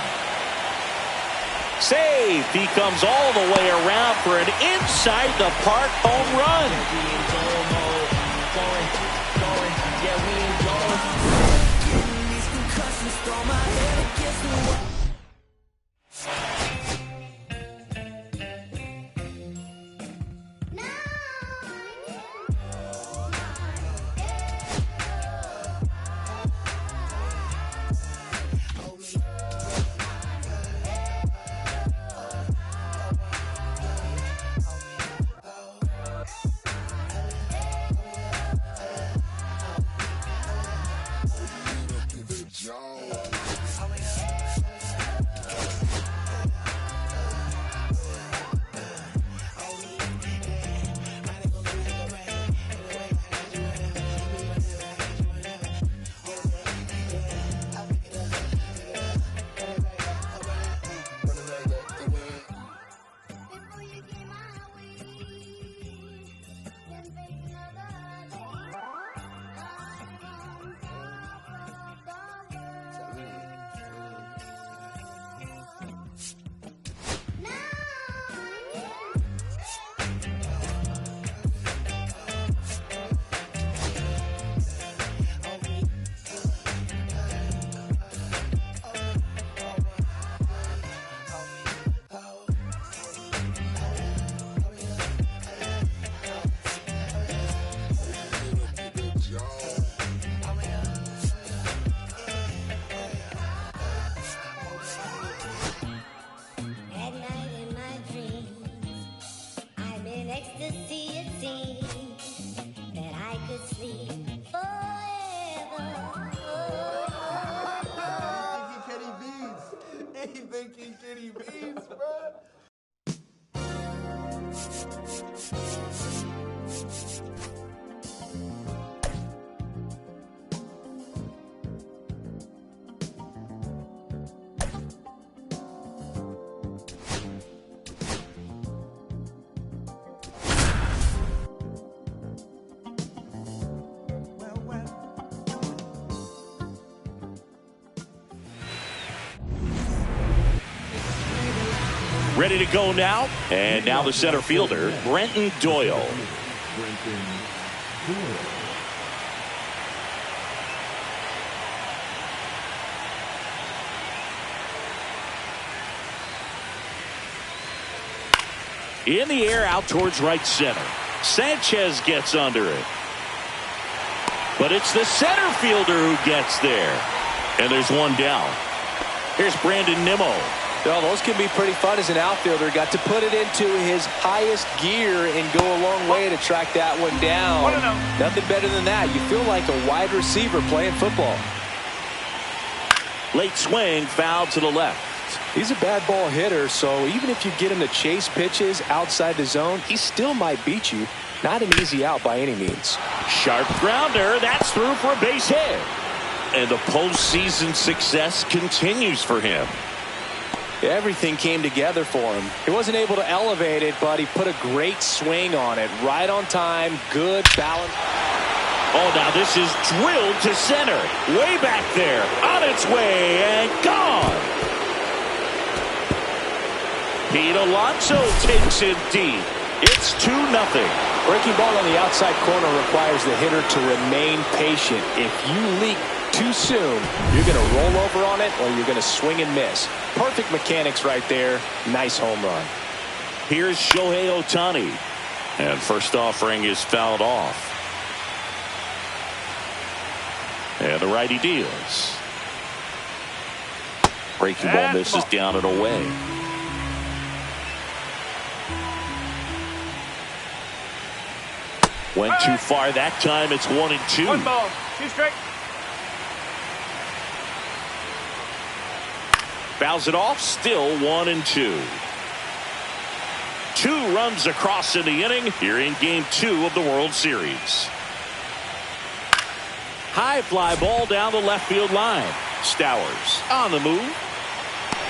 Safe. He comes all the way around for an inside the park home run. Thinking Kenny Beans, bro. Ready to go now. And now the center fielder, Brenton Doyle. In the air out towards right center. Sanchez gets under it. But it's the center fielder who gets there. And there's one down. Here's Brandon Nimmo. Well, those can be pretty fun as an outfielder. Got to put it into his highest gear and go a long way to track that one down. Nothing better than that. You feel like a wide receiver playing football. Late swing, foul to the left. He's a bad ball hitter, so even if you get him to chase pitches outside the zone, he still might beat you. Not an easy out by any means. Sharp grounder. That's through for a base hit. And the postseason success continues for him. Everything came together for him. He wasn't able to elevate it, but he put a great swing on it. Right on time, good balance. Oh, now this is drilled to center. Way back there. On its way and gone. Pete Alonso takes it deep. It's 2-0. Breaking ball on the outside corner requires the hitter to remain patient. If you leak too soon, you're going to roll over on it or you're going to swing and miss. Perfect mechanics right there. Nice home run. Here's Shohei Ohtani. And first offering is fouled off. And the righty deals. Breaking ball misses down and away. Went too far that time. It's 1-2. 1 ball, 2 straight. Fouls it off, still 1-2. 2 runs across in the inning here in Game 2 of the World Series. High fly ball down the left field line. Stowers on the move.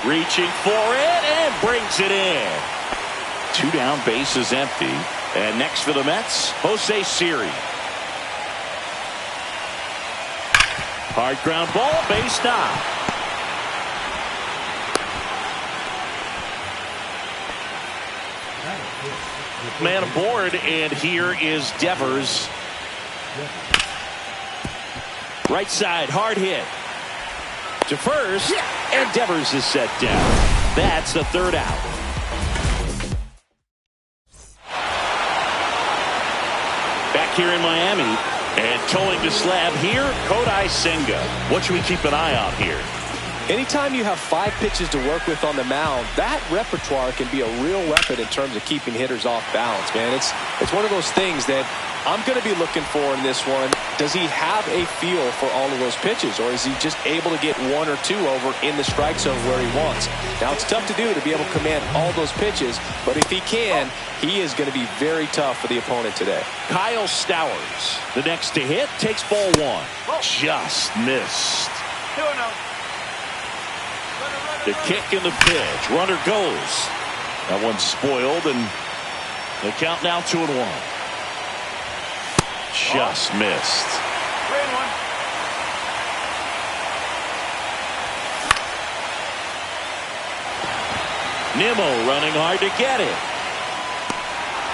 Reaching for it and brings it in. 2 down, bases empty. And next for the Mets, Jose Siri. Hard ground ball, base knock. Man aboard, and here is Devers. Right side, hard hit. To first, and Devers is set down. That's the 3rd out. Back here in Miami, and towing the slab here, Kodai Senga. What should we keep an eye on here? Anytime you have 5 pitches to work with on the mound, that repertoire can be a real weapon in terms of keeping hitters off balance, man. It's one of those things that I'm going to be looking for in this one. Does he have a feel for all of those pitches, or is he just able to get 1 or 2 over in the strike zone where he wants? Now, it's tough to do to be able to command all those pitches, but if he can, he is going to be very tough for the opponent today. Kyle Stowers, the next to hit, takes ball 1. Just missed. 2-0. The kick and the pitch. Runner goes. That one's spoiled, and the count now 2-1. Just missed. 3-1. Nimmo running hard to get it.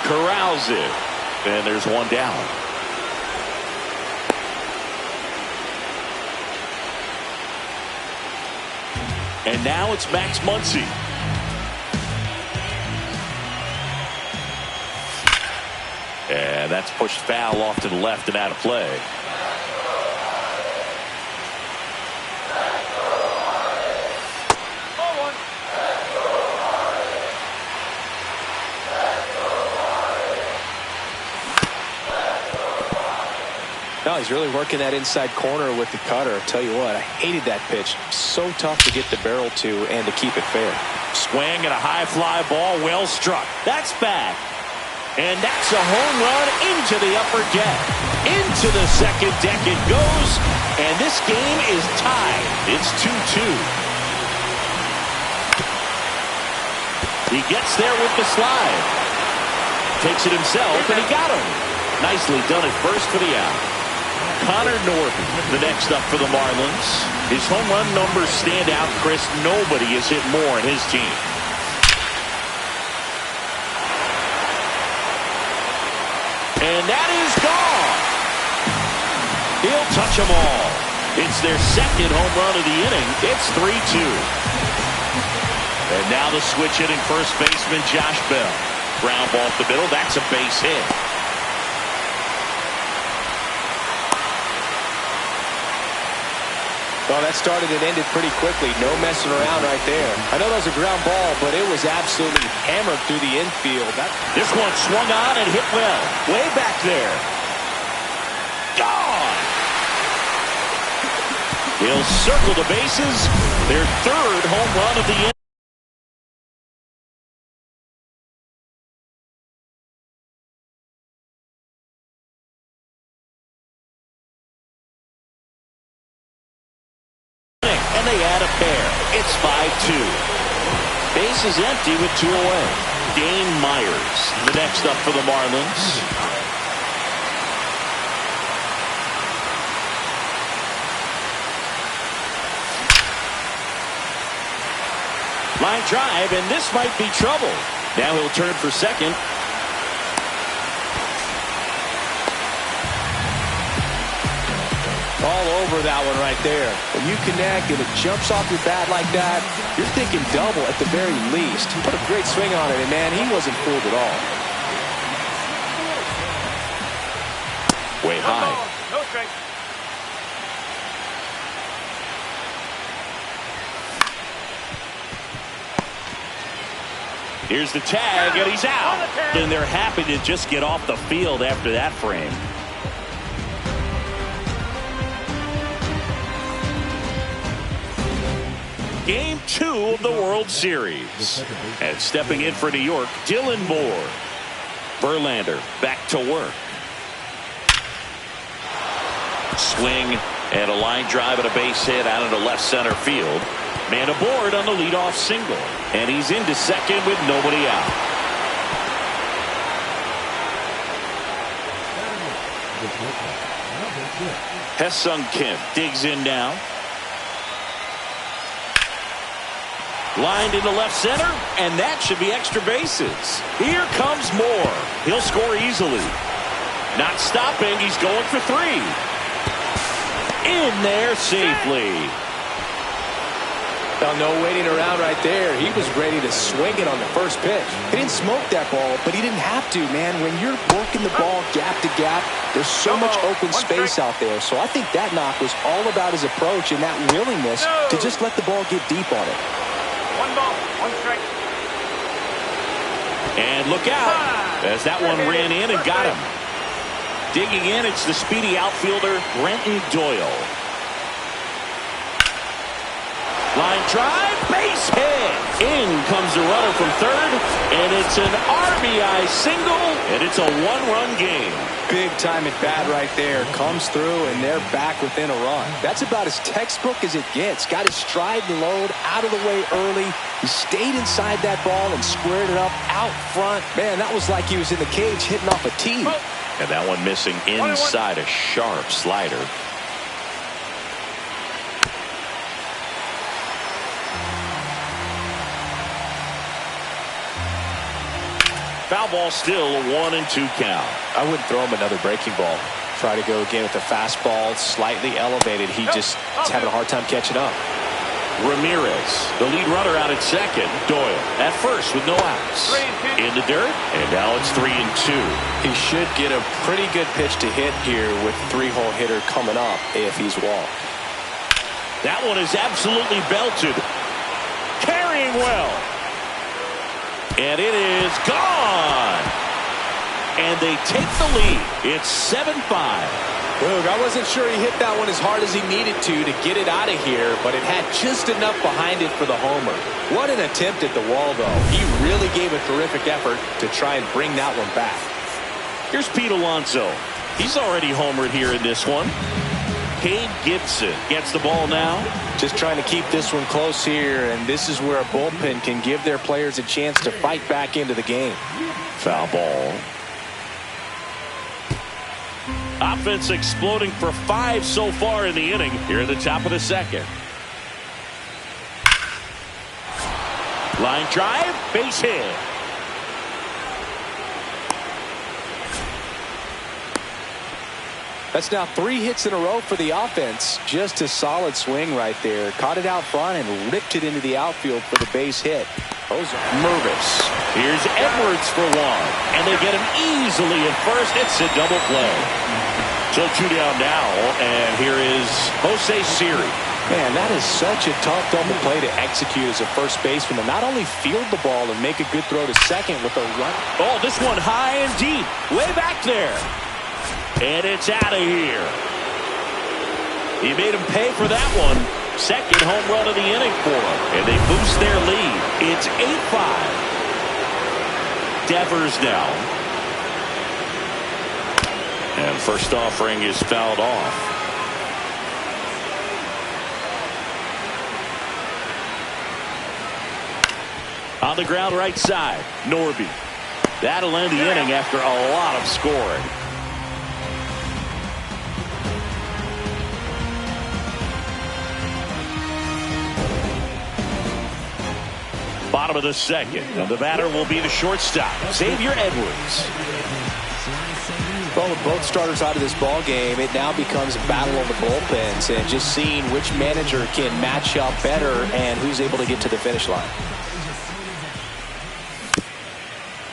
Corrals it. And there's 1 down. And now it's Max Muncy. And that's pushed foul off to the left and out of play. No, he's really working that inside corner with the cutter. I'll tell you what, I hated that pitch. So tough to get the barrel to and to keep it fair. Swing and a high fly ball, well struck. That's back. And that's a home run into the upper deck. Into the second deck it goes. And this game is tied. It's 2-2. He gets there with the slide. Takes it himself, and he got him. Nicely done at first for the out. Connor Norton, the next up for the Marlins. His home run numbers stand out, Chris. Nobody has hit more in his team. And that is gone. He'll touch them all. It's their second home run of the inning. It's 3-2. And now the switch hitting first baseman Josh Bell. Ground ball up the middle. That's a base hit. Well, that started and ended pretty quickly. No messing around right there. I know that was a ground ball, but it was absolutely hammered through the infield. This one swung on and hit well. Way back there. Gone! He'll circle the bases. Their 3rd home run of the inning. And they add a pair. It's 5-2. Base is empty with 2 away. Dane Myers, the next up for the Marlins. Line drive, and this might be trouble. Now he'll turn for second. All over that one right there. When you connect and it jumps off your bat like that, you're thinking double at the very least. He put a great swing on it, and man, he wasn't fooled at all. Way high. No strike. Here's the tag, and he's out. And they're happy to just get off the field after that frame. Game 2 of the World Series. And stepping in for New York, Dylan Moore. Verlander back to work. Swing and a line drive and a base hit out into left center field. Man aboard on the leadoff single. And he's into second with nobody out. Ha-Seong Kim digs in now. Lined into left center, and that should be extra bases. Here comes Moore. He'll score easily. Not stopping, he's going for 3. In there safely. Well, no waiting around right there. He was ready to swing it on the first pitch. He didn't smoke that ball, but he didn't have to, man. When you're working the ball gap to gap, there's so much open space out there. So I think that knock was all about his approach and that willingness to just let the ball get deep on it. 1 ball, 1 strike. And look out as that one ran in and got him. Digging in, it's the speedy outfielder Brenton Doyle. Line drive, base hit. In comes the runner from third, and it's an RBI single, and it's a 1-run game. Big time at bat right there. Comes through, and they're back within a run. That's about as textbook as it gets. Got his stride and load out of the way early. He stayed inside that ball and squared it up out front. Man, that was like he was in the cage hitting off a tee. And that one missing inside a sharp slider. Foul ball still, a 1-2 count. I wouldn't throw him another breaking ball. Try to go again with the fastball, slightly elevated. He just is having a hard time catching up. Ramirez, the lead runner out at second. Doyle at first with no outs. In the dirt, and now it's 3-2. He should get a pretty good pitch to hit here with 3-hole hitter coming up if he's walked. That one is absolutely belted. Carrying well. And it is gone. And they take the lead. It's 7-5. Look, I wasn't sure he hit that one as hard as he needed to get it out of here, but it had just enough behind it for the homer. What an attempt at the wall, though. He really gave a terrific effort to try and bring that one back. Here's Pete Alonso. He's already homered here in this one. Cade Gibson gets the ball now. Just trying to keep this one close here, and this is where a bullpen can give their players a chance to fight back into the game. Foul ball. Offense exploding for 5 so far in the inning here at the top of the second. Line drive, base hit. That's now 3 hits in a row for the offense. Just a solid swing right there. Caught it out front and ripped it into the outfield for the base hit. Mervis. Here's Edwards for 1. And they get him easily at first. It's a double play. So 2 down now. And here is Jose Siri. Man, that is such a tough double play to execute as a first baseman. And not only field the ball and make a good throw to second with a run. Oh, this one high and deep. Way back there. And it's out of here. He made him pay for that one. Second home run of the inning for him. And they boost their lead. It's 8-5. Devers now. And first offering is fouled off. On the ground right side, Norby. That'll end the inning after a lot of scoring. Bottom of the second, and the batter will be the shortstop, Xavier Edwards. Well, with both starters out of this ball game, it now becomes a battle on the bullpens and just seeing which manager can match up better and who's able to get to the finish line.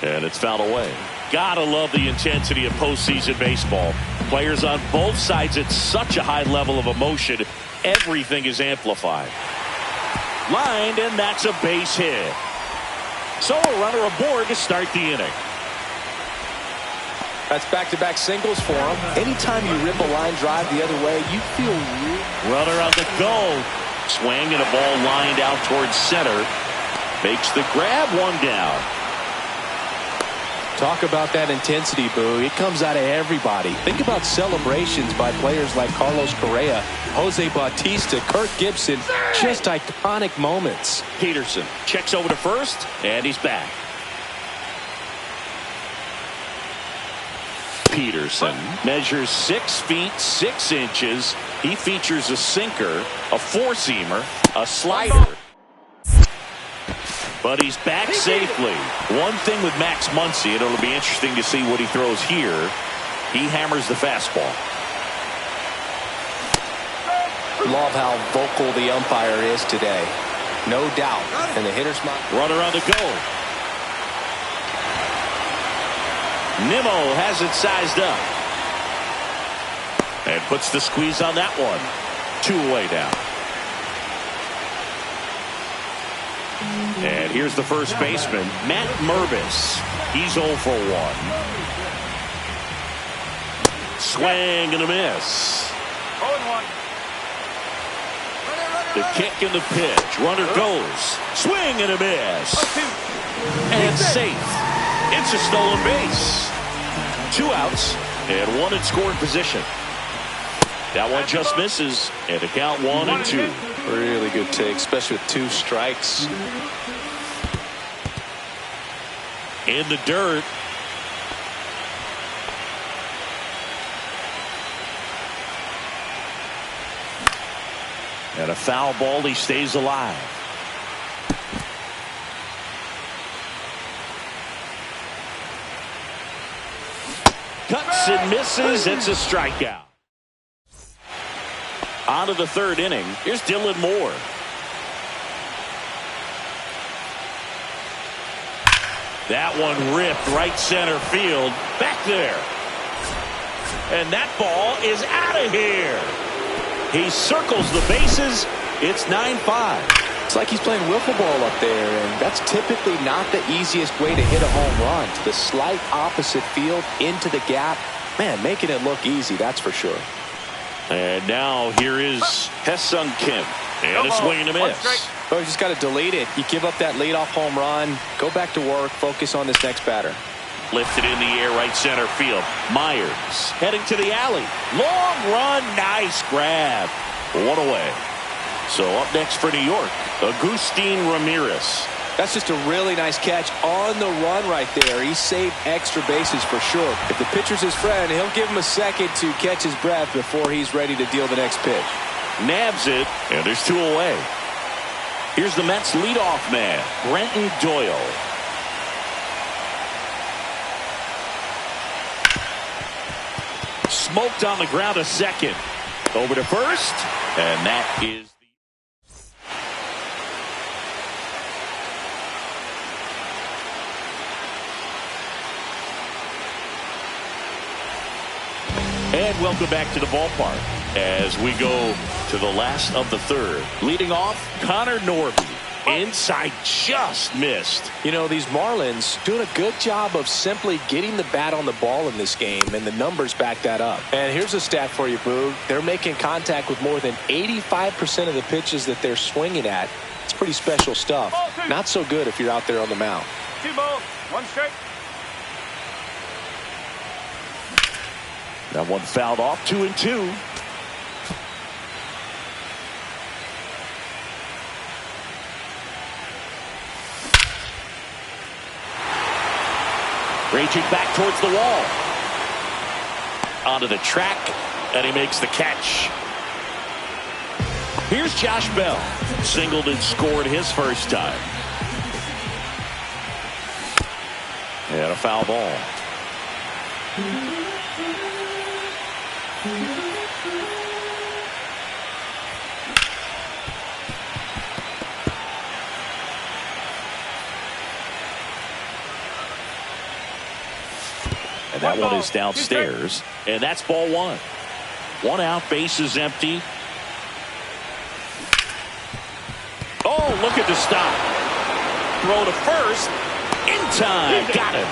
And it's fouled away. Gotta love the intensity of postseason baseball. Players on both sides at such a high level of emotion. Everything is amplified. Lined, and that's a base hit. So a runner aboard to start the inning. That's back-to-back singles for him. Anytime you rip a line drive the other way, you feel real. Runner on the go. Swing and a ball lined out towards center. Makes the grab, one down. Talk about that intensity, Boo. It comes out of everybody. Think about celebrations by players like Carlos Correa, Jose Bautista, Kirk Gibson. Just iconic moments. Peterson checks over to first, and he's back. Peterson measures 6 feet 6 inches. He features a sinker, a four-seamer, a slider. But he's back safely. One thing with Max Muncy, and it'll be interesting to see what he throws here. He hammers the fastball. Love how vocal the umpire is today. No doubt. And the hitter's runner on the go. Nimmo has it sized up. And puts the squeeze on that one. 2 away now. And here's the first baseman, Matt Mervis. He's 0 for 1. Swing and a miss. 0-1. The kick and the pitch. Runner goes. Swing and a miss. And safe. It's a stolen base. 2 outs and 1 in scoring position. That one just misses. And the count 1-2. Really good take, especially with 2 strikes. In the dirt. And a foul ball. He stays alive. Cuts and misses. It's a strikeout. On to the 3rd inning. Here's Dylan Moore. That one ripped right center field. Back there. And that ball is out of here. He circles the bases. It's 9-5. It's like he's playing wiffle ball up there, and that's typically not the easiest way to hit a home run. To the slight opposite field, into the gap. Man, making it look easy, that's for sure. And now here is Hesung Kim. And a swing and a miss. Oh, you just got to delete it. You give up that leadoff home run. Go back to work. Focus on this next batter. Lifted in the air, right center field. Myers heading to the alley. Long run. Nice grab. 1 away. So up next for New York, Agustin Ramirez. That's just a really nice catch on the run right there. He saved extra bases for sure. If the pitcher's his friend, he'll give him a second to catch his breath before he's ready to deal the next pitch. Nabs it, and there's 2 away. Here's the Mets leadoff man, Brenton Doyle. Smoked on the ground a second. Over to first, and that is And welcome back to the ballpark as we go to the last of the 3rd. Leading off, Connor Norby. Inside, just missed. You know, these Marlins doing a good job of simply getting the bat on the ball in this game, and the numbers back that up. And here's a stat for you, Boo. They're making contact with more than 85% of the pitches that they're swinging at. It's pretty special stuff. Not so good if you're out there on the mound. 2 balls, 1 strike. That one fouled off. 2-2. Raging back towards the wall. Onto the track, and he makes the catch. Here's Josh Bell. Singled and scored his first time. And a foul ball. And that one is downstairs, and that's ball 1. 1 out, base is empty. Oh, look at the stop. Throw to first. In time. Got him.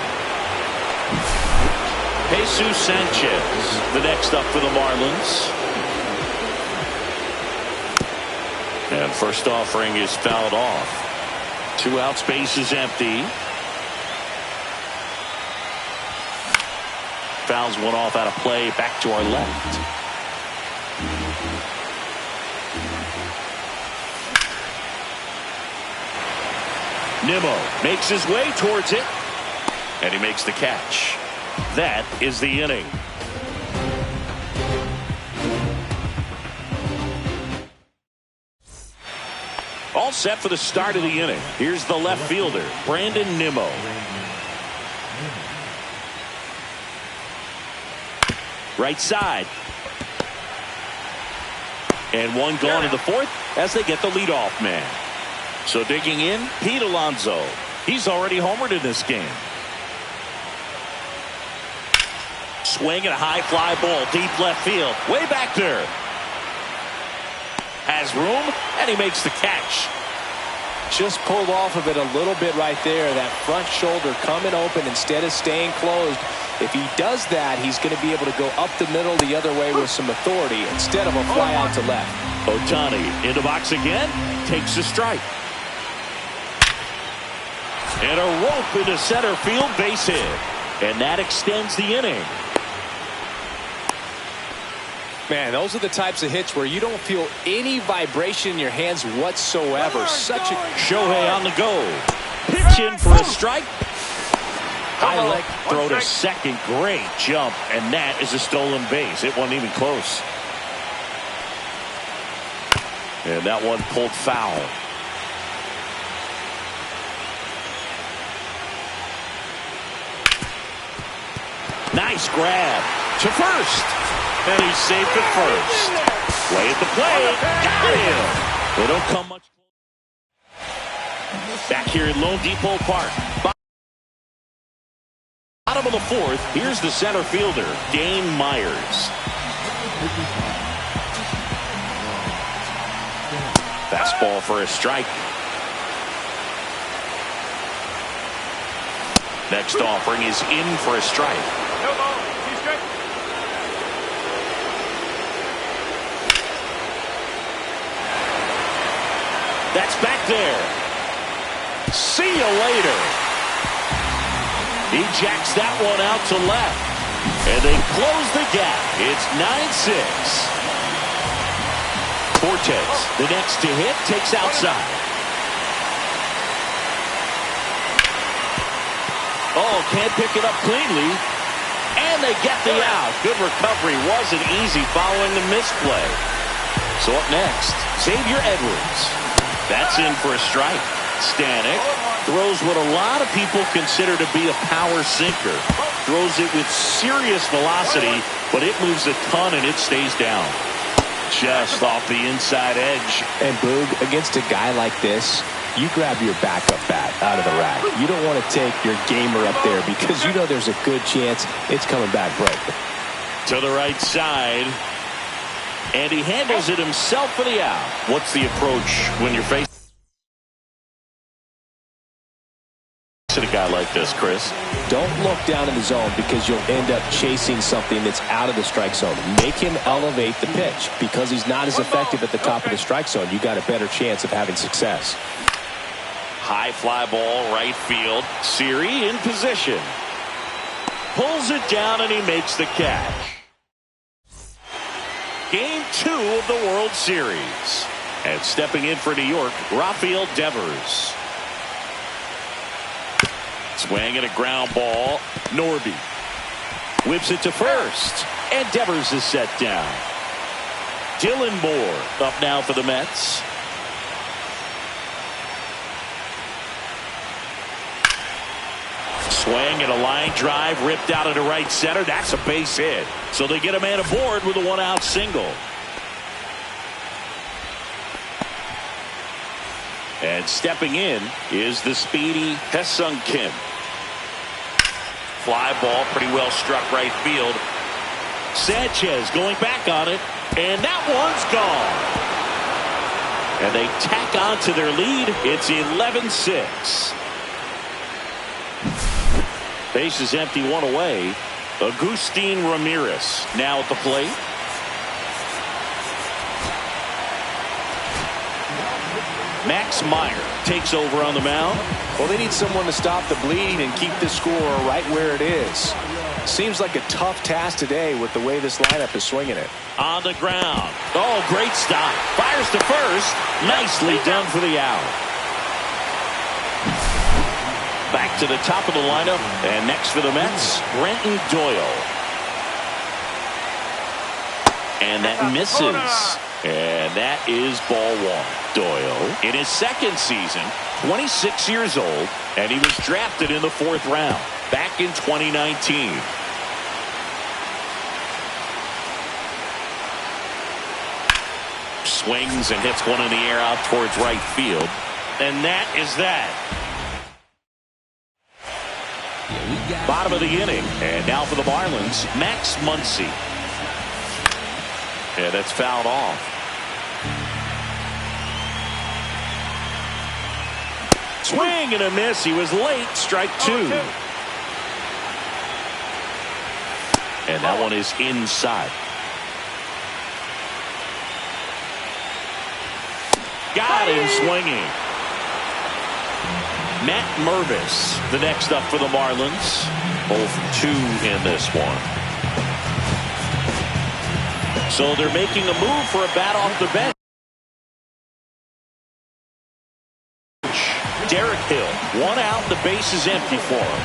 Jesus Sanchez, the next up for the Marlins. And first offering is fouled off. 2 outs, base is empty. Fouls one off out of play, back to our left. Nimmo makes his way towards it, and he makes the catch. That is the inning. All set for the start of the inning. Here's the left fielder, Brandon Nimmo. Right side. And one gone in the 4th as they get the leadoff man. So digging in, Pete Alonso. He's already homered in this game. Swing and a high fly ball, deep left field, way back there. Has room, and he makes the catch. Just pulled off of it a little bit right there. That front shoulder coming open instead of staying closed. If he does that, he's going to be able to go up the middle the other way with some authority instead of a fly out to left. Ohtani in the box again, takes a strike. And a rope into center field, base hit. And that extends the inning. Man, those are the types of hits where you don't feel any vibration in your hands whatsoever. Such a Shohei on the go. Pitch in for a strike. High leg throw to second. Great jump. And that is a stolen base. It wasn't even close. And that one pulled foul. Nice grab to first. And he's safe at first. Play at the plate. Got him. They don't come much closer. Back here at Lone Depot Park. Bottom of the 4th. Here's the center fielder, Dane Myers. Fastball for a strike. Next offering is in for a strike. That's back there. See you later. He jacks that one out to left. And they close the gap. It's 9-6. Cortez, the next to hit, takes outside. Oh, can't pick it up cleanly. And they get the out. Good recovery. Wasn't easy following the misplay. So up next, Xavier Edwards. That's in for a strike. Stanek throws what a lot of people consider to be a power sinker. Throws it with serious velocity, but it moves a ton and it stays down. Just off the inside edge. And Boog, against a guy like this, you grab your backup bat out of the rack. You don't want to take your gamer up there because you know there's a good chance it's coming back broken. To the right side. And he handles it himself for the out. What's the approach when you're facing a guy like this, Chris? Don't look down in the zone because you'll end up chasing something that's out of the strike zone. Make him elevate the pitch because he's not as effective at the top of the strike zone. You got a better chance of having success. High fly ball, right field. Siri in position. Pulls it down and he makes the catch. Game 2 of the World Series. And stepping in for New York, Rafael Devers. Swing and a ground ball. Norby whips it to first. And Devers is set down. Dylan Moore up now for the Mets. Swing and a line drive ripped out into right center. That's a base hit. So they get a man aboard with a 1-out single. And stepping in is the speedy Ha-Seong Kim. Fly ball pretty well struck right field. Sanchez going back on it. And that one's gone. And they tack on to their lead. It's 11-6. Base is empty, one away. Agustin Ramirez now at the plate. Max Meyer takes over on the mound. Well, they need someone to stop the bleed and keep the score right where it is. Seems like a tough task today with the way this lineup is swinging it. On the ground. Oh, great stop. Fires to first. Nicely done for the out. Back to the top of the lineup. And next for the Mets, Brenton Doyle. And that misses. And that is ball one. Doyle, in his second season, 26 years old, and he was drafted in the 4th round back in 2019. Swings and hits one in the air out towards right field. And that is that. Bottom of the inning. And now for the Marlins, Max Muncy. And that's fouled off. Swing and a miss. He was late. Strike 2. And that one is inside. Got him swinging. Matt Mervis, the next up for the Marlins. 0 for 2 in this one. So they're making a move for a bat off the bench. Derek Hill, 1 out, the base is empty for him.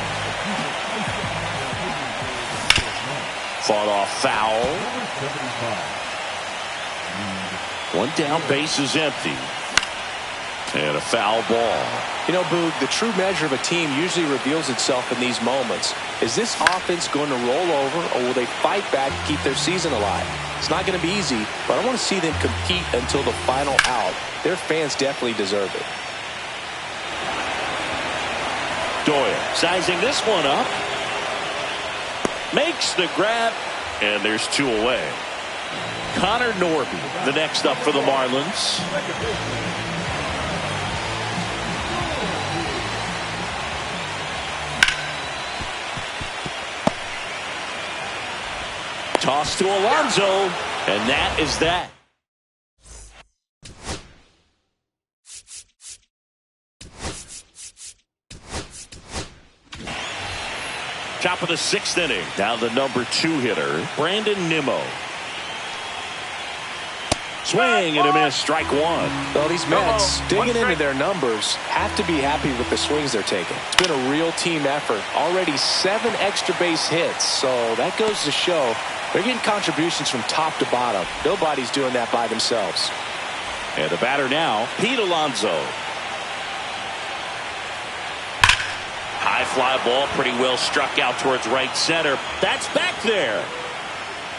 Fought off foul. 1 down, base is empty. And a foul ball. You know, Boog, the true measure of a team usually reveals itself in these moments. Is this offense going to roll over, or will they fight back to keep their season alive? It's not going to be easy, but I want to see them compete until the final out. Their fans definitely deserve it. Doyle sizing this one up. Makes the grab, and there's 2 away. Connor Norby, the next up for the Marlins. Toss to Alonso, and that is that. Top of the 6th inning. Now the number 2 hitter, Brandon Nimmo. Swing and a miss. Strike 1. Well, these Mets, digging into their numbers, have to be happy with the swings they're taking. It's been a real team effort. Already 7 extra base hits, so that goes to show they're getting contributions from top to bottom. Nobody's doing that by themselves. And the batter now, Pete Alonso. High fly ball, pretty well struck out towards right center. That's back there.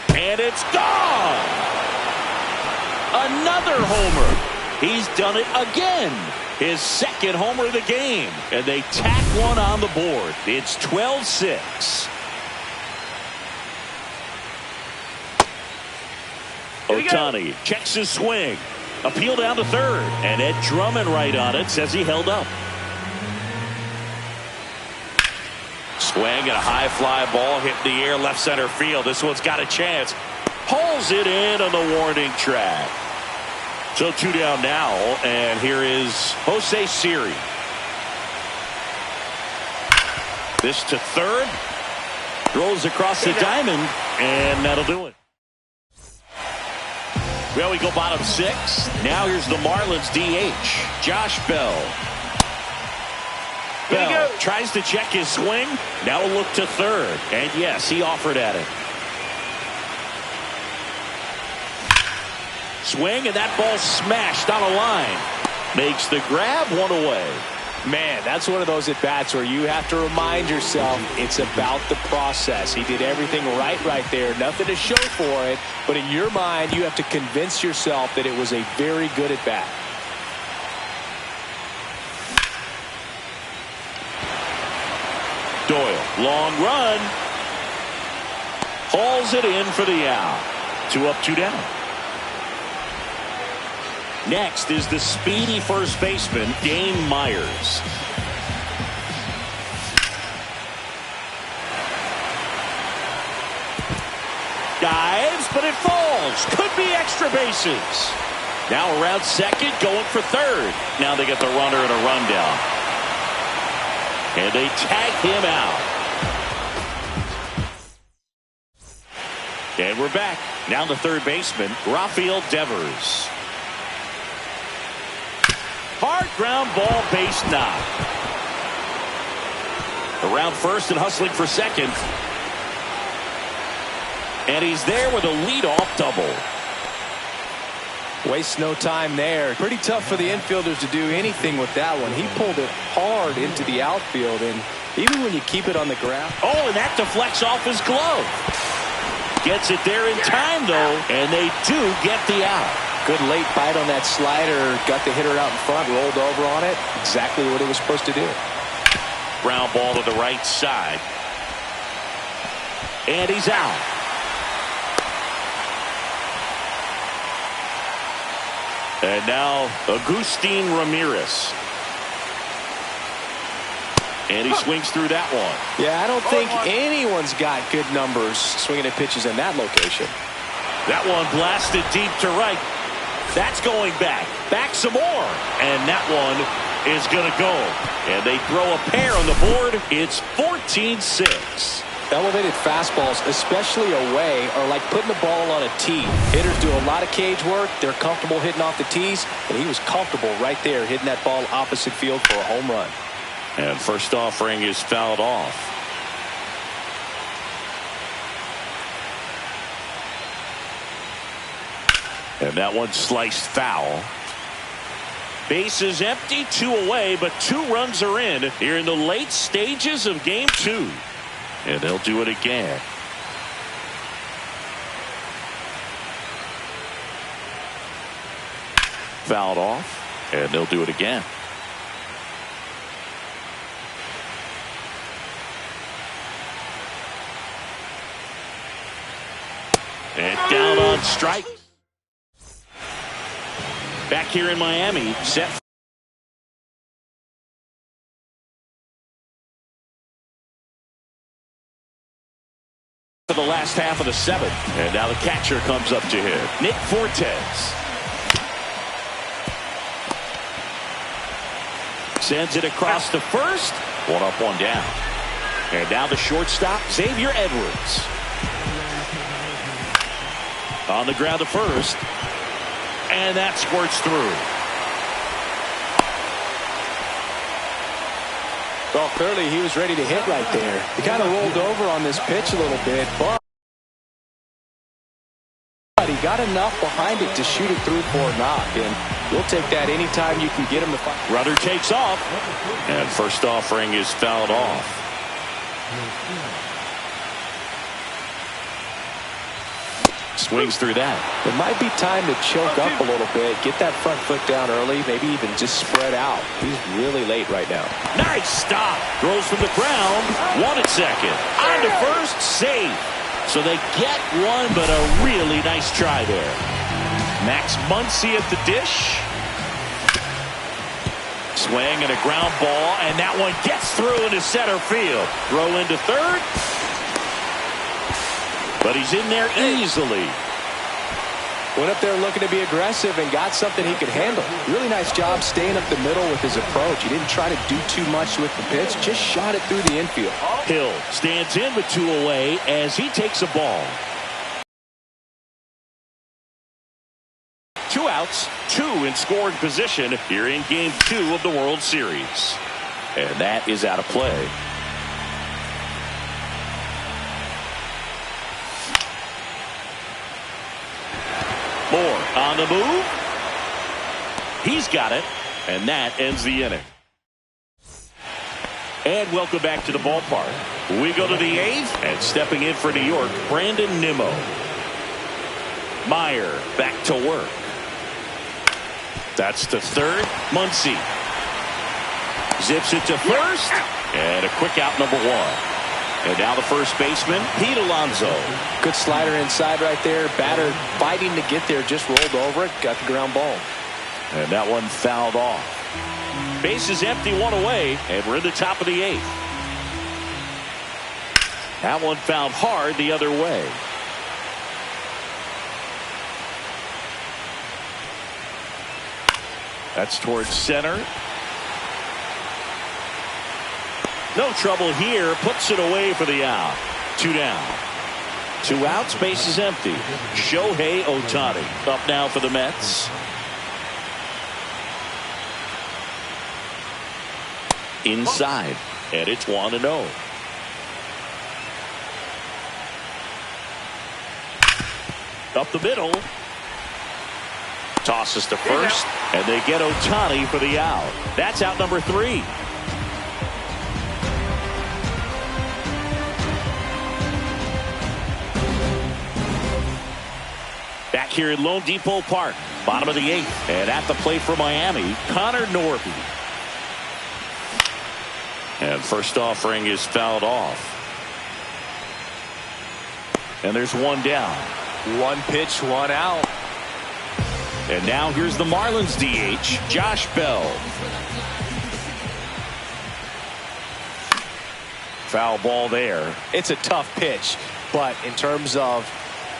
And it's gone. Another homer. He's done it again. His 2nd homer of the game. And they tack one on the board. It's 12-6. Ohtani checks his swing. Appeal down to 3rd. And Ed Drummond right on it, says he held up. Swing and a high fly ball hit in the air left center field. This one's got a chance. Pulls it in on the warning track. So 2 down now, and here is Jose Siri. This to 3rd. Throws across the diamond, and that'll do it. Well, we go bottom 6. Now here's the Marlins DH, Josh Bell. Bell tries to check his swing. Now a look to 3rd. And yes, he offered at it. Swing, and that ball smashed on a line. Makes the grab, 1 away. Man, that's one of those at-bats where you have to remind yourself it's about the process. He did everything right there. Nothing to show for it. But in your mind, you have to convince yourself that it was a very good at-bat. Doyle, long run. Hauls it in for the out. 2 up, 2 down. Next is the speedy first baseman, Dane Myers. Dives, but it falls. Could be extra bases. Now around second, going for third. Now they get the runner and a rundown. And they tag him out. And we're back. Now the third baseman, Rafael Devers. Hard ground ball, base knock. Around first and hustling for second. And he's there with a leadoff double. Wastes no time there. Pretty tough for the infielders to do anything with that one. He pulled it hard into the outfield, and even when you keep it on the ground. Oh, and that deflects off his glove. Gets it there in time, though, and they do get the out. Good late bite on that slider. Got the hitter out in front, rolled over on it. Exactly what it was supposed to do. Ground ball to the right side. And he's out. And now Agustin Ramirez. And he swings through that one. Yeah, I don't think anyone's got good numbers swinging at pitches in that location. That one blasted deep to right. That's going back. Back some more. And that one is going to go. And they throw a pair on the board. It's 14-6. Elevated fastballs, especially away, are like putting the ball on a tee. Hitters do a lot of cage work. They're comfortable hitting off the tees, and he was comfortable right there hitting that ball opposite field for a home run. And first offering is fouled off. And that one sliced foul. Base is empty, 2 away, but 2 runs are in here in the late stages of game 2. And they'll do it again. Fouled off, and they'll do it again. And down on strike. Back here in Miami, set for the last half of the 7th. And now the catcher comes up to him, Nick Fortes. Sends it across to first. 1 up, 1 down. And now the shortstop, Xavier Edwards. On the ground to first. And that squirts through. Well, clearly he was ready to hit right there. He kind of rolled over on this pitch a little bit, but he got enough behind it to shoot it through for a knock. And we'll take that anytime you can get him to fight. Rudder takes off. And first offering is fouled off. Swings through that. It might be time to choke up a little bit, get that front foot down early, maybe even just spread out. He's really late right now. Nice stop. Throws from the ground. 1 at second. On to first. Save. So they get one, but a really nice try there. Max Muncy at the dish. Swing and a ground ball, and that one gets through into center field. Throw into third. But he's in there easily. Went up there looking to be aggressive and got something he could handle. Really nice job staying up the middle with his approach. He didn't try to do too much with the pitch, just shot it through the infield. Hill stands in with 2 away as he takes a ball. 2 outs, 2 in scoring position here in game 2 of the World Series. And that is out of play. Moore on the move. He's got it, and that ends the inning. And welcome back to the ballpark. We go to the 8th, and stepping in for New York, Brandon Nimmo. Meyer back to work. That's to third. Muncy zips it to first, and a quick out, number 1. And now the first baseman, Pete Alonso. Good slider inside right there. Batter fighting to get there, just rolled over it, got the ground ball. And that one fouled off. Base is empty, 1 away, and we're in the top of the 8th. That one fouled hard the other way. That's towards center. No trouble here. Puts it away for the out. 2 down. 2 outs. Base is empty. Shohei Ohtani up now for the Mets. Inside. And it's 1-0. Up the middle. Tosses to first. And they get Ohtani for the out. That's out number 3. Back here at Lone Depot Park, bottom of the 8th. And at the plate for Miami, Connor Norby. And first offering is fouled off. And there's 1 down. 1 pitch, 1 out. And now here's the Marlins DH, Josh Bell. Foul ball there. It's a tough pitch, but in terms of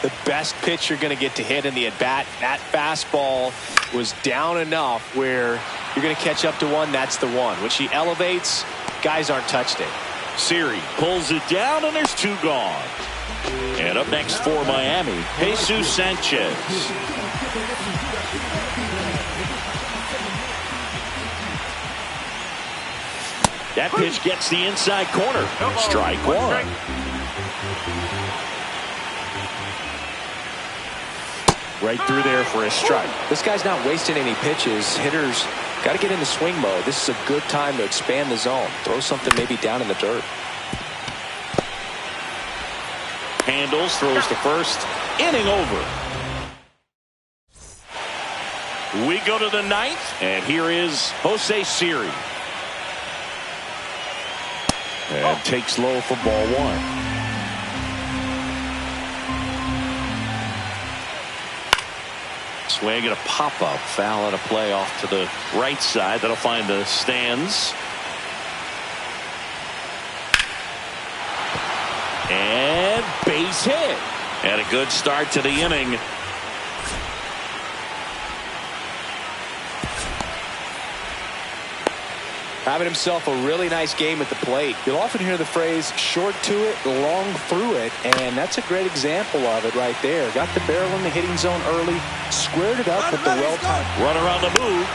the best pitch you're going to get to hit in the at-bat, that fastball was down enough where you're going to catch up to one. That's the one. When she elevates, guys aren't touched it. Siri pulls it down, and there's 2 gone. And up next for Miami, Jesus Sanchez. That pitch gets the inside corner. Strike 1. Right through there for a strike. This guy's not wasting any pitches. Hitters got to get into swing mode. This is a good time to expand the zone. Throw something maybe down in the dirt. Handles, throws to first. Inning over. We go to the 9th, and here is Jose Siri. And takes low for ball 1. Swing and a pop-up. Foul and a play off to the right side. That'll find the stands. And base hit. And a good start to the inning. Having himself a really nice game at the plate. You'll often hear the phrase short to it, long through it, and that's a great example of it right there. Got the barrel in the hitting zone early, squared it up with the well-timed run around the move.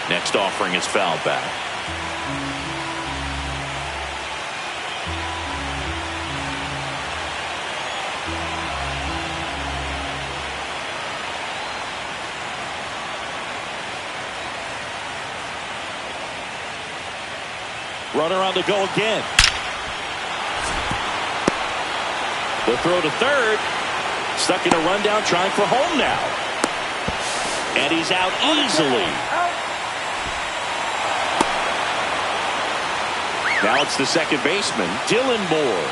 Next offering is fouled back. Runner on the go again. The throw to third. Stuck in a rundown, trying for home now. And he's out easily. Now it's the second baseman, Dylan Moore.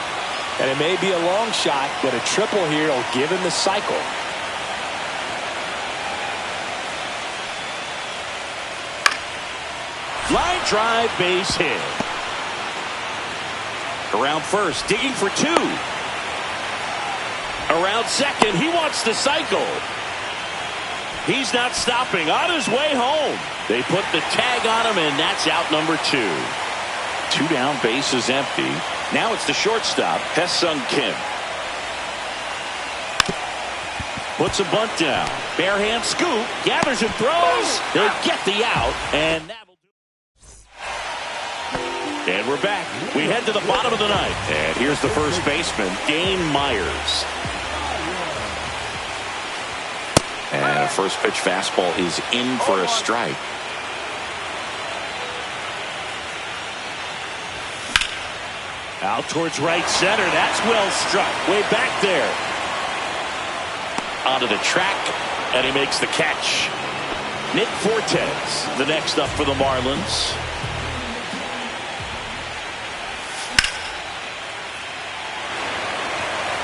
And it may be a long shot, but a triple here will give him the cycle. Line drive, base hit. Around first, digging for 2. Around second, he wants to cycle. He's not stopping, on his way home. They put the tag on him, and that's out number 2. 2 down, base is empty. Now it's the shortstop, Hesung Kim. Puts a bunt down. Bare hand scoop, gathers and throws. They get the out, and that. And we're back. We head to the bottom of the 9th. And here's the first baseman, Dane Myers. And a first pitch fastball is in for a strike. Out towards right center. That's well struck. Way back there. Onto the track. And he makes the catch. Nick Fortes, the next up for the Marlins.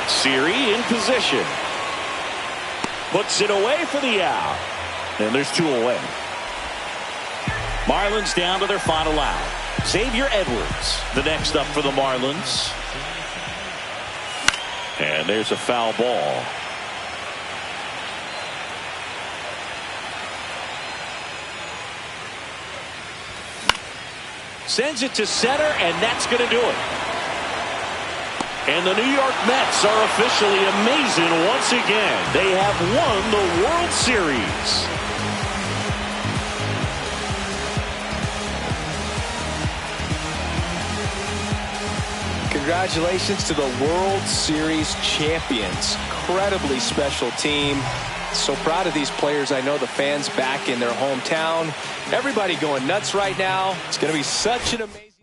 Siri in position. Puts it away for the out. And there's 2 away. Marlins down to their final out. Xavier Edwards, the next up for the Marlins. And there's a foul ball. Sends it to center, and that's going to do it. And the New York Mets are officially amazing once again. They have won the World Series. Congratulations to the World Series champions. Incredibly special team. So proud of these players. I know the fans back in their hometown. Everybody going nuts right now. It's going to be such an amazing...